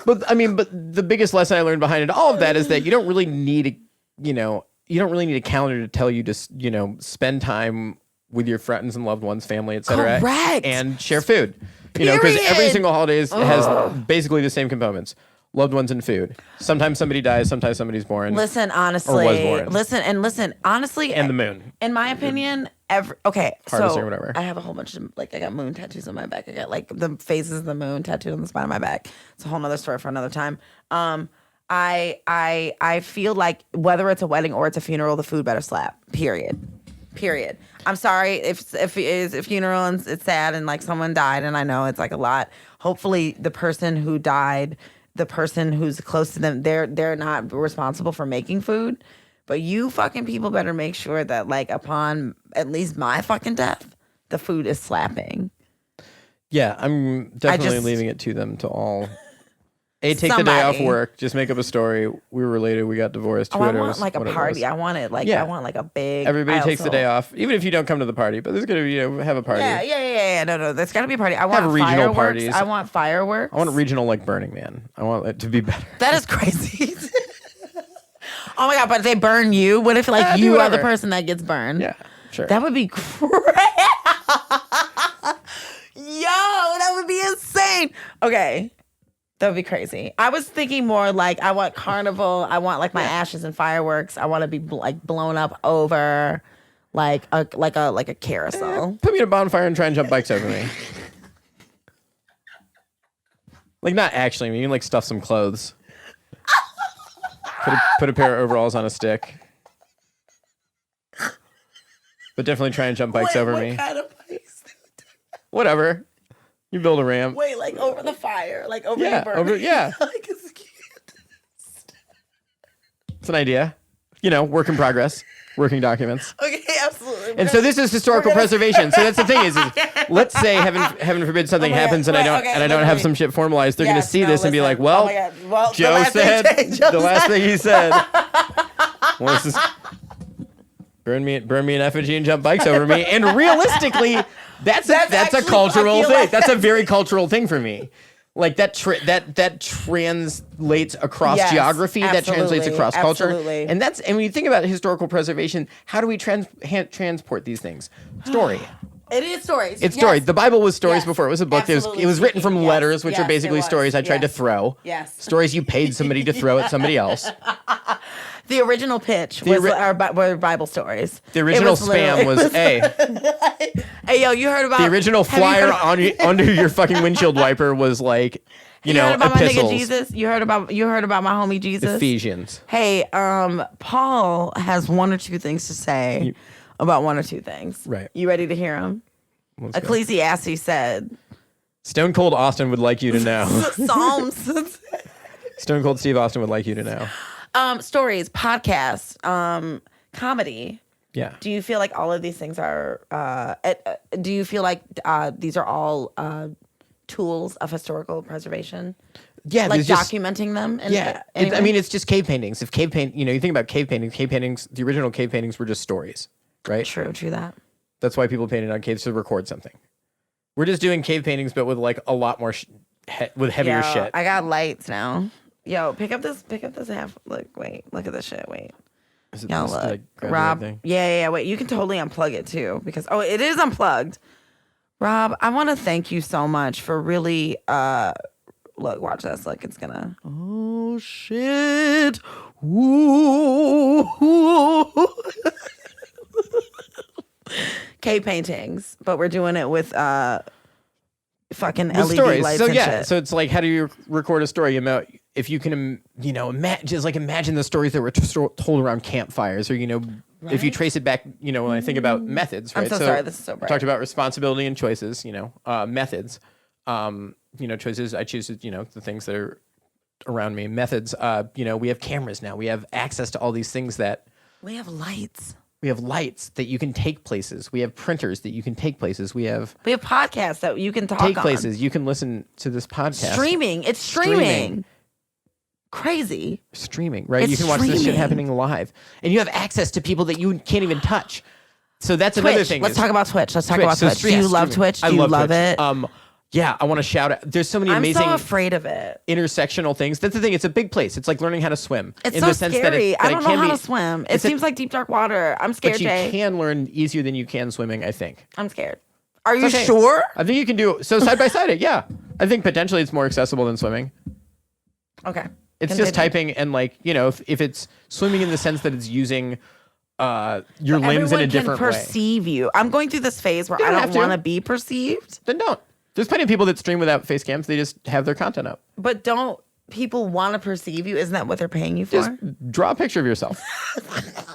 But the biggest lesson I learned behind it, all of that, is that you don't really need a calendar to tell you to, spend time with your friends and loved ones, family, etc. Correct. And share food. Because every single holiday has basically the same components. Loved ones and food. Sometimes somebody dies, sometimes somebody's born. Listen, honestly. Or was born. Listen, honestly. And the moon. In my opinion, Harvesting or whatever. I have a whole bunch of, I got moon tattoos on my back. I got, the phases of the moon tattooed on the spine of my back. It's a whole nother story for another time. I feel like whether it's a wedding or it's a funeral, the food better slap. Period. I'm sorry if it is a funeral and it's sad and someone died, and I know it's a lot. Hopefully the person who died, the person who's close to them, they're not responsible for making food. But you fucking people better make sure that upon at least my fucking death, the food is slapping. Yeah, I'm definitely leaving it to them to all. Take the day off work. Just make up a story. We were related. We got divorced. I want a party. I want it I want a big. Everybody takes the day off, even if you don't come to the party. But there's gonna be have a party. Yeah. No. There's gotta be a party. I want have regional fireworks. parties. I want fireworks. I want a regional Burning Man. I want it to be better. That is crazy. Oh my god! But if they burn you, what if you are the person that gets burned? Yeah, sure. That would be great. Yo, that would be insane. Okay. That would be crazy. I was thinking more I want carnival. I want my ashes and fireworks. I want to be blown up over like a carousel. Put me in a bonfire and try and jump bikes over me. Not actually. You can stuff some clothes. Put a pair of overalls on a stick. But definitely try and jump bikes over me. What kind of bikes? Whatever. You build a ramp. Wait, over the fire, over the burn. Yeah. It's an idea. Work in progress, working documents. Okay, absolutely. And so this is historical preservation. So that's the thing is let's say heaven forbid something happens and I don't have some shit formalized. They're gonna see this and be like, well, Joe said the last thing he said. Well, this is burn me in effigy and jump bikes over me. And realistically, that's a cultural thing. That's a very cultural thing for me. That translates across geography. That translates across culture. And when you think about historical preservation, how do we transport these things? Story. It is stories. It's story. The Bible was stories before it was a book. It was written from letters, which are basically stories I tried to throw. Yes. Stories you paid somebody to throw at somebody else. The original pitch were Bible stories. The original spam was, hey, yo, you heard about the original flyer under your fucking windshield wiper was you heard about epistles. My nigga Jesus? You heard about my homie Jesus? Ephesians. Hey, Paul has one or two things to say about one or two things. Right. You ready to hear them? Ecclesiastes said, Stone Cold Austin would like you to know. Psalms. Stone Cold Steve Austin would like you to know. Stories, podcasts, comedy. Yeah. Do you feel like all of these things are? Do you feel like these are all tools of historical preservation? Yeah, documenting them. It's just cave paintings. If cave paint, you think about cave paintings. The original cave paintings were just stories, right? True that. That's why people painted on caves to record something. We're just doing cave paintings, but with a lot more with heavier shit. I got lights now. Yo, pick up this half. Look at this shit. Wait. Is it Yo, this, look, Rob. Yeah. Wait, you can totally unplug it too because it is unplugged. Rob, I want to thank you so much for really. Look, watch this. Look, it's gonna. Oh shit! Ooh. Cave paintings, but we're doing it with fucking LED stories. lights So and shit. So it's how do you record a story? If you can, imagine the stories that were told around campfires, or if you trace it back, when I think about methods, right? I'm so sorry, this is so bright. Talked about responsibility and choices, methods, choices. I choose, the things that are around me. Methods, we have cameras now. We have access to all these things that we have lights. We have lights that you can take places. We have printers that you can take places. We have podcasts that you can talk take on. places. You can listen to this podcast. Streaming. It's streaming. Crazy. Streaming, right? It's You can watch this shit streaming. happening live, and you have access to people that you can't even touch. So that's another Twitch. thing. Let's is talk about Twitch. Let's talk Twitch. about So Twitch. Do you love streaming. Twitch? Do you love Twitch. it? Yeah, I want to shout out. There's so many I'm amazing so afraid of it. intersectional things. That's the thing. It's a big place. It's like learning how to swim. It's in so the sense scary. that I don't know can how be, to swim. It it's a- seems like deep dark water. I'm scared, But you Jay. can learn easier than you can swimming, I think. I'm scared. Are you Okay. sure? I think you can do so side by side it. Yeah, I think potentially it's more accessible than swimming. Okay. It's Continue. just typing and like if it's swimming in the sense that it's using your limbs in a Everyone different can way. perceive you. I'm going through this phase where You I don't don't have to. want to be perceived. Then don't. There's plenty of people that stream without face cams. They just have their content up. But don't people want to perceive you? Isn't that what they're paying you for? Just draw a picture of yourself.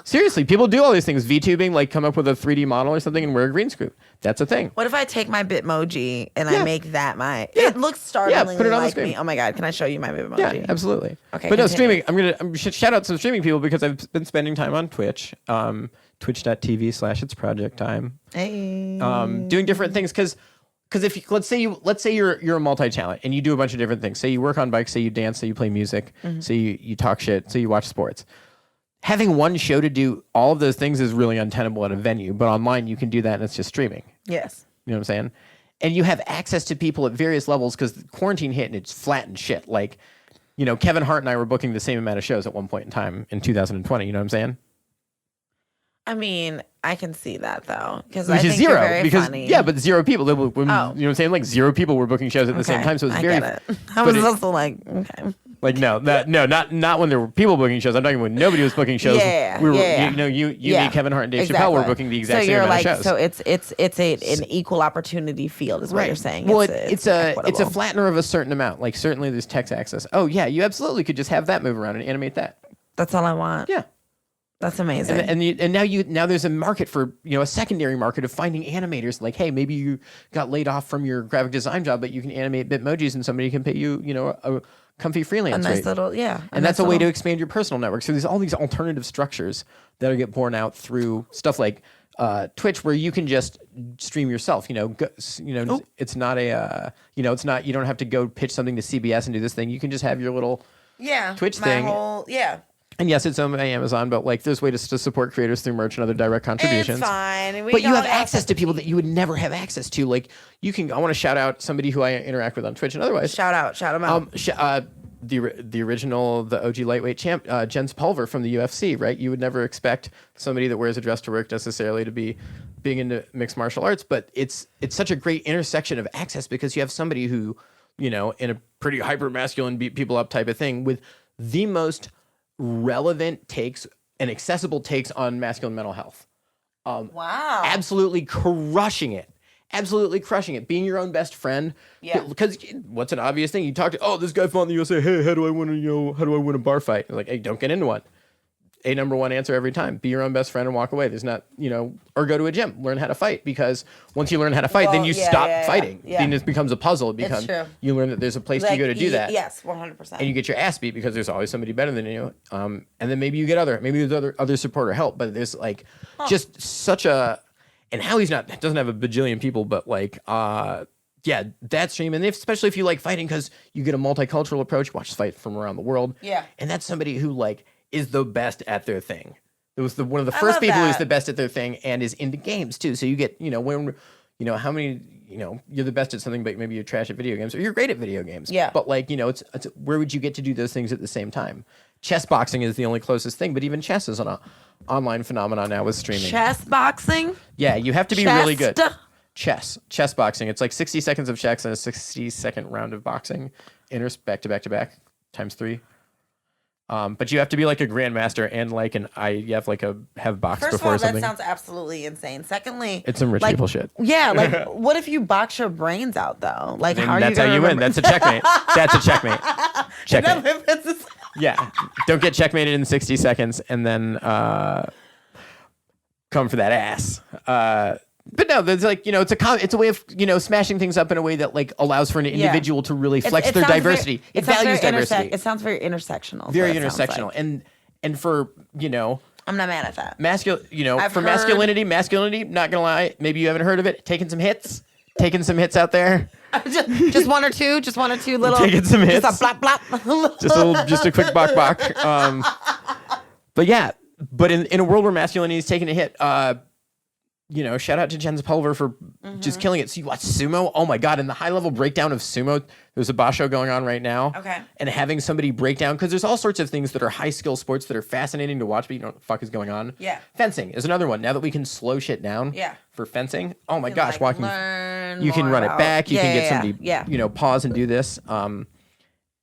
Seriously, people do all these things. VTubing, like come up with a 3D model or something and wear a green screen. That's a thing. What if I take my Bitmoji and Yeah. I make that my? Yeah. It looks startlingly put it on the like screen. me. Oh my god! Can I show you my Bitmoji? Yeah, absolutely. Okay, but no, continue. streaming. I'm gonna shout out some streaming people because I've been spending time on Twitch, twitch.tv/it's project time, Hey. doing different things because if you, let's say you're a multi-talent and you do a bunch of different things. Say you work on bikes, say you dance, say you play music, say you talk shit, say you watch sports. Having one show to do all of those things is really untenable at a venue, but online you can do that and it's just streaming. Yes. You know what I'm saying? And you have access to people at various levels because quarantine hit and it's flat and shit. Like, Kevin Hart and I were booking the same amount of shows at one point in time in 2020. You know what I'm saying? I mean, I can see that though because Which I is think you're zero. very Because funny. but 0 people. You know what Oh. I'm saying? Like 0 people were booking shows at the same Okay, time. So it's I very get it. I but was it- also like, okay. like not when there were people booking shows. I'm talking when nobody was booking shows. Yeah, we were yeah. you Yeah, me, Kevin Hart, and Dave exactly. Chappelle were booking the exact so same you're amount like, of shows. So it's an equal opportunity field, is what you're saying. Well, it's it's a equitable. flattener of a certain amount. Like certainly there's text access. Oh yeah, you absolutely could just have that move around and animate that. That's all I want. Yeah. That's amazing. And now there's a market for a secondary market of finding animators. Like, hey, maybe you got laid off from your graphic design job, but you can animate Bitmojis and somebody can pay you a comfy freelance a nice rate. little, yeah. And that's a way to expand your personal network. So there's all these alternative structures that get borne out through stuff like Twitch, where you can just stream yourself. It's not it's not, you don't have to go pitch something to CBS and do this thing. You can just have your little Twitch thing. And yes, it's owned by Amazon, but like there's ways to support creators through merch and other direct contributions. It's fine. But you have access to people that you would never have access to. Like I want to shout out somebody who I interact with on Twitch and otherwise. Shout them out. The original, the OG lightweight champ, Jens Pulver from the UFC, right? You would never expect somebody that wears a dress to work necessarily to be being into mixed martial arts, but it's such a great intersection of access because you have somebody who, in a pretty hyper masculine beat people up type of thing with the most relevant takes and accessible takes on masculine mental health. Wow. Absolutely crushing it. Absolutely crushing it. Being your own best friend. Yeah. Because what's an obvious thing? You talk to, this guy fought in the USA. Hey, how do I win a bar fight? Like, hey, don't get into one. A number one answer every time. Be your own best friend and walk away. There's not, or go to a gym. Learn how to fight because once you learn how to fight, then you stop fighting. Yeah. Then it becomes a puzzle. It becomes true. you learn that there's a place you go to do that. Yes, 100%. And you get your ass beat because there's always somebody better than you. And then maybe you get there's other support or help. But there's like just such a, and Howie's doesn't have a bajillion people, but like that stream, and especially if you like fighting because you get a multicultural approach, watch fight from around the world. Yeah. And that's somebody who like is the best at their thing. It was one of the I first love people who's that. the best at their thing and is into games too. So you get, when how many, you're the best at something, but maybe you're trash at video games or you're great at video games. Yeah. But like, it's where would you get to do those things at the same time? Chess boxing is the only closest thing, but even chess is an online phenomenon now with streaming. Chess boxing? Yeah, you have to be really good. Chest? Chess boxing. It's like 60 seconds of chess and a 60-second round of boxing. Back to back to back times 3. But you have to be like a grandmaster and like you have boxed First of before all, or something. that sounds absolutely insane. Secondly, It's some rich people shit. Yeah, like what if you box your brains out though? Like And how are that's you how gonna you win. remember? That's a checkmate. That's a checkmate. Checkmate. Yeah. Don't get checkmated in 60 seconds and then come for that ass. But no, there's like, it's a way of, smashing things up in a way that like allows for an individual to really flex their diversity. It values diversity. It sounds very intersectional. Very is what it sounds intersectional. like. And for, I'm not mad at that. masculine, I've for heard- masculinity, not gonna lie, maybe you haven't heard of it, taking some hits. taking some hits out there. just one or two little. Taking some hits. Just a blop blop. Just a quick bok. But yeah, but in a world where masculinity is taking a hit, shout out to Jens Pulver for just killing it. So you watch sumo. Oh my God. And the high level breakdown of sumo, there's a basho going on right now. Okay. And having somebody break down, because there's all sorts of things that are high skill sports that are fascinating to watch, but you don't know what the fuck is going on. Yeah. Fencing is another one. Now that we can slow shit down for fencing. Oh my gosh. Like, you can run it back. You can get somebody, pause and do this.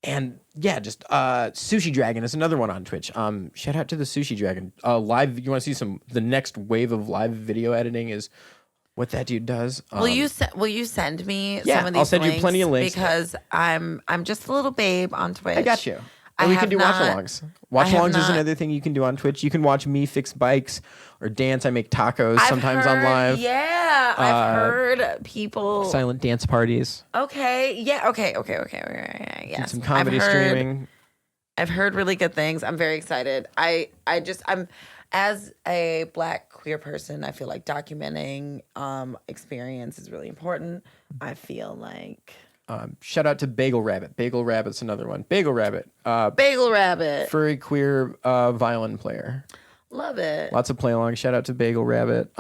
And yeah, just Sushi Dragon is another one on Twitch. Shout out to the Sushi Dragon. Live, you want to see the next wave of live video editing is what that dude does. Will you send me yeah, some of these I'll send you links? plenty of links. Because I'm just a little babe on Twitch. I got you. And we can do watch-alongs. Watch-alongs is another thing you can do on Twitch. You can watch me fix bikes or dance. I make tacos sometimes on live. Yeah, I've heard people. Silent dance parties. Okay. Yeah. Okay. Yes. Do some comedy streaming. I've heard really good things. I'm very excited. I'm as a Black queer person, I feel like documenting experience is really important. I feel like. Shout out to Bagel Rabbit. Bagel Rabbit's another one. Bagel Rabbit. Bagel Rabbit. Furry queer violin player. Love it. Lots of play along. Shout out to Bagel Rabbit.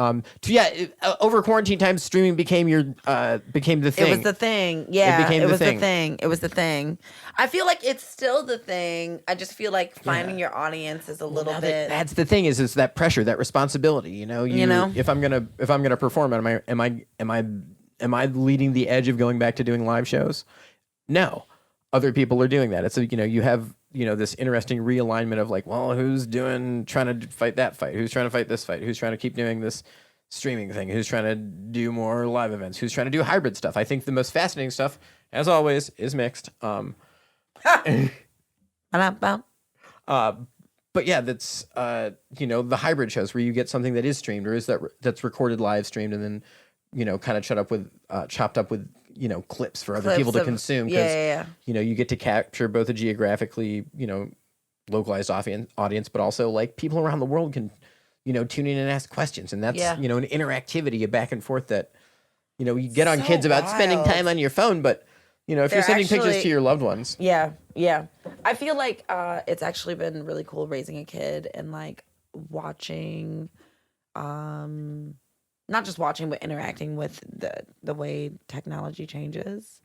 Over quarantine times, streaming became the thing. It was the thing. Yeah, it was the thing. It was the thing. I feel like it's still the thing. I just feel like finding your audience is a little bit. That's the thing. Is that pressure, that responsibility. You know. If I'm gonna perform, am I leading the edge of going back to doing live shows? No, other people are doing that. It's you have this interesting realignment of like, well, who's trying to fight that fight? Who's trying to fight this fight? Who's trying to keep doing this streaming thing? Who's trying to do more live events? Who's trying to do hybrid stuff? I think the most fascinating stuff, as always, is mixed. But yeah, that's the hybrid shows where you get something that is streamed or that's recorded live streamed and then kind of chopped up with clips for other people to consume because you get to capture both a geographically localized audience but also like people around the world can tune in and ask questions, and that's an interactivity, a back and forth that you get on kids about spending time on your phone, but if you're sending pictures to your loved ones. Yeah I feel like it's actually been really cool raising a kid and like watching not just watching, but interacting with the way technology changes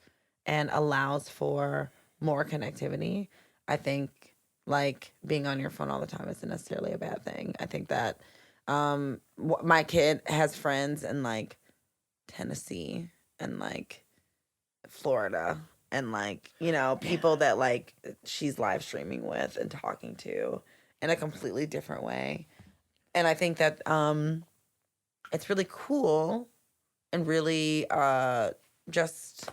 and allows for more connectivity. I think like being on your phone all the time isn't necessarily a bad thing. I think that my kid has friends in like Tennessee and like Florida and like, people that like she's live streaming with and talking to in a completely different way. And I think that it's really cool and really just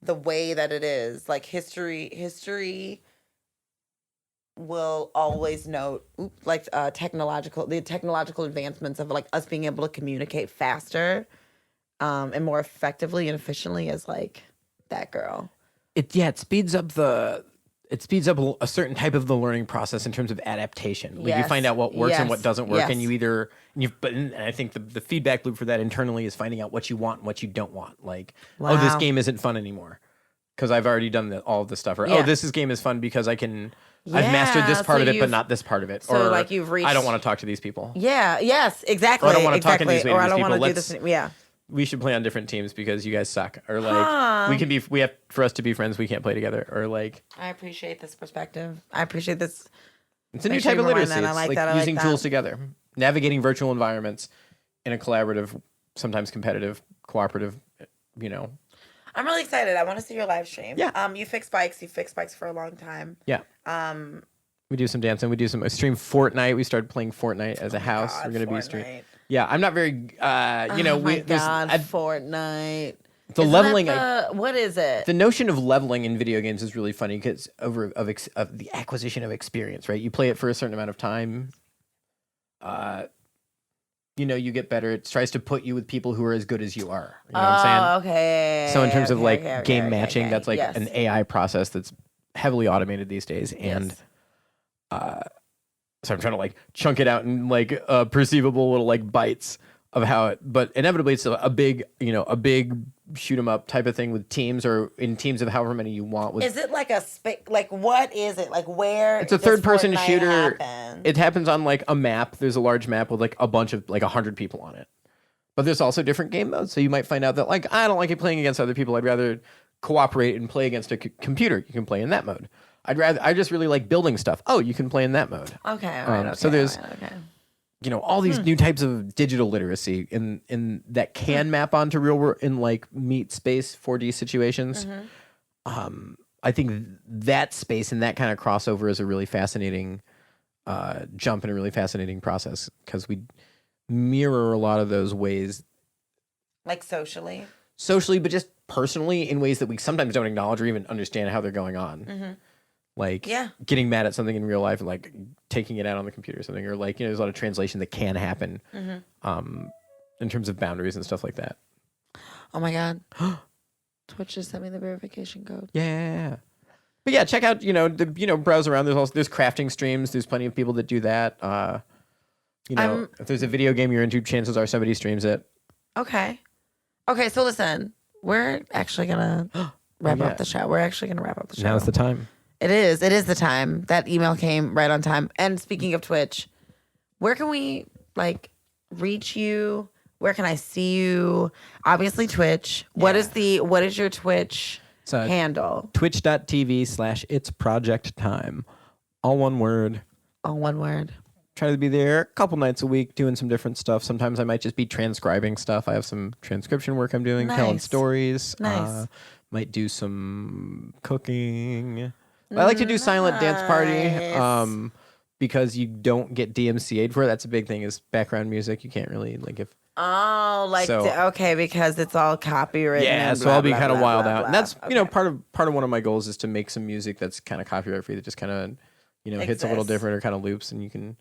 the way that it is. Like history will always note the technological advancements of like us being able to communicate faster and more effectively and efficiently as like that girl. It speeds up a certain type of the learning process in terms of adaptation. Like you find out what works and what doesn't work, and and I think the feedback loop for that internally is finding out what you want and what you don't want. Like, this game isn't fun anymore because I've already done all of this stuff. Or this game is fun because I've mastered this part of it, but not this part of it. So or like you've reached. I don't want to talk to these people. Yeah. Yes. Exactly. Or I don't want to talk to these or I don't people. want to do this. Yeah. We should play on different teams because you guys suck. Or like for us to be friends, we can't play together. Or like I appreciate this perspective. I appreciate this. It's a new type of literacy. It's like using tools together, navigating virtual environments in a collaborative, sometimes competitive, cooperative. I'm really excited. I want to see your live stream. Yeah. You fix bikes. You fixed bikes for a long time. Yeah. We do some dancing. We do some stream Fortnite. We started playing Fortnite as a house. We're gonna be streaming. Yeah, I'm not very. Fortnite. The Isn't leveling. what is it? The notion of leveling in video games is really funny because of the acquisition of experience, right? You play it for a certain amount of time. You get better. It tries to put you with people who are as good as you are. You know what I'm saying? Okay. So in terms of game matching, that's like an AI process that's heavily automated these days, and so I'm trying to like chunk it out in like perceivable little like bites of how it, but inevitably it's a big shoot 'em up type of thing with teams or in teams of however many you want. With Is it like like what is it? Like where? it's a third-person Fortnite shooter. happen? It happens on like a map. There's a large map with like a bunch of like 100 people on it. But there's also different game modes. So you might find out that like I don't like it playing against other people. I'd rather cooperate and play against a computer. You can play in that mode. I just really like building stuff. Oh, you can play in that mode. Okay. All right, okay. So there's all right, okay. you know all these new types of digital literacy in that can map onto real world in like meet space 4D situations. I think that space and that kind of crossover is a really fascinating jump and a really fascinating process because we mirror a lot of those ways, Like socially, but just personally in ways that we sometimes don't acknowledge or even understand how they're going on. Like getting mad at something in real life and like taking it out on the computer or something, or like, you know, there's a lot of translation that can happen in terms of boundaries and stuff like that. Oh my God. Twitch just sent me the verification code. Yeah. But yeah, check out, browse around. There's crafting streams. There's plenty of people that do that. If there's a video game you're into, chances are somebody streams it. Okay. Okay, so listen, we're actually going to wrap up the show. We're actually going to wrap up the show. Now's the time. It is. It is the time. That email came right on time. And speaking of Twitch, where can we like reach you? Where can I see you? Obviously Twitch. What is your Twitch handle? Twitch.tv/It's Project Time. All one word. All one word. Try to be there a couple nights a week doing some different stuff. Sometimes I might just be transcribing stuff. I have some transcription work I'm doing, telling stories. Nice. Might do some cooking. I like to do silent dance party because you don't get DMCA'd for it. That's a big thing is background music. You can't really like if. Oh, like okay, because it's all copyrighted. Yeah, so I'll be kind of wild out, and that's okay. part of one of my goals is to make some music that's kind of copyright free that just kind of hits a little different or kind of loops, and you can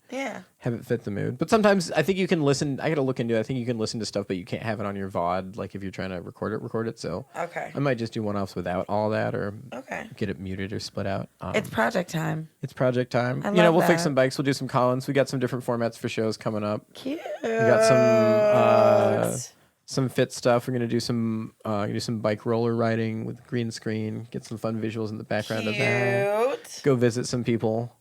have it fit the mood. But sometimes I think you can listen. I got to look into it. I think you can listen to stuff, but you can't have it on your VOD. Like if you're trying to record it. So I might just do one-offs without all that, or get it muted or split out. It's project time. It's project time. I love we'll that. fix some bikes. We'll do some Collins. We got some different formats for shows coming up. Cute. We got some fit stuff. We're gonna do some bike roller riding with green screen. Get some fun visuals in the background of that. Go visit some people.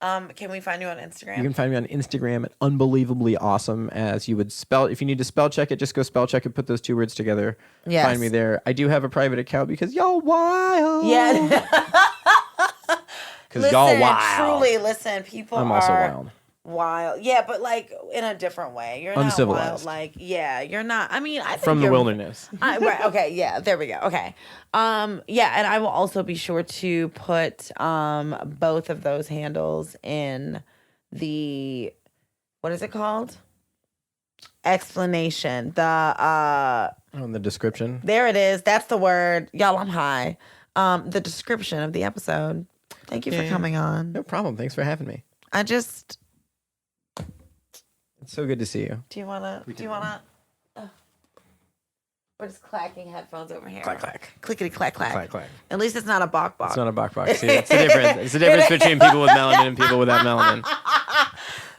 Can we find you on Instagram? You can find me on Instagram at unbelievably awesome. As you would spell, if you need to spell check it, just go spell check it. Put those two words together. Yes. Find me there. I do have a private account because y'all wild. Yeah. Because y'all wild. Truly, listen. People I'm are also wild. Wild, yeah, but like in a different way. You're not Uncivilized. wild, like you're not. I mean, I think From the you're, wilderness. Right. Okay. Yeah. There we go. Okay. Yeah, and I will also be sure to put both of those handles in the what is it called? Explanation. On the description. There it is. That's the word. Y'all, I'm high. The description of the episode. Thank you for coming on. No problem. Thanks for having me. It's so good to see you. Do you wanna? We're just clacking headphones over here. Clack, clack. Clickety clack clack. Clack, clack. At least it's not a Bawk-Bawk. It's not a Bawk-Bawk. See, it's the difference. It's the difference between people with melanin and people without melanin.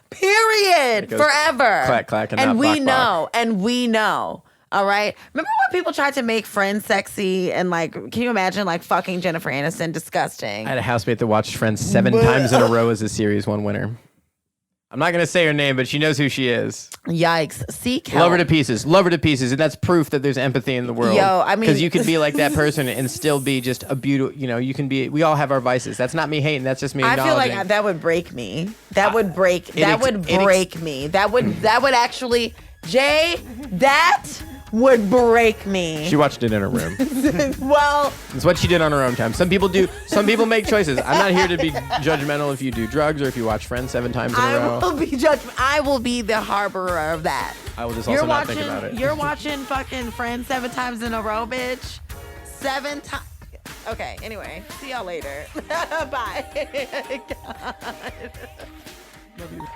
Period. Forever. Clack, clack, and not we Bawk-Bawk. know. And we know. All right. Remember when people tried to make Friends sexy and like, can you imagine like fucking Jennifer Aniston? Disgusting. I had a housemate that watched Friends 7 times in a row as a series one winner. I'm not going to say her name, but she knows who she is. Yikes. Seek help. Love her to pieces. Love her to pieces. And that's proof that there's empathy in the world. Yo, I mean. Because you can be like that person and still be just a beautiful, you can be, we all have our vices. That's not me hating. That's just me I acknowledging. feel like that would break me. That would break me. That would actually, Jay, that would break me. She watched it in her room. Well, it's what she did on her own time. Some people do. Some people make choices. I'm not here to be judgmental if you do drugs or if you watch Friends 7 times in a row. I will be the harborer of that. I will just also not think about it. You're watching fucking Friends 7 times in a row, bitch. 7 times. Okay, anyway. See y'all later. Bye. God. Love you.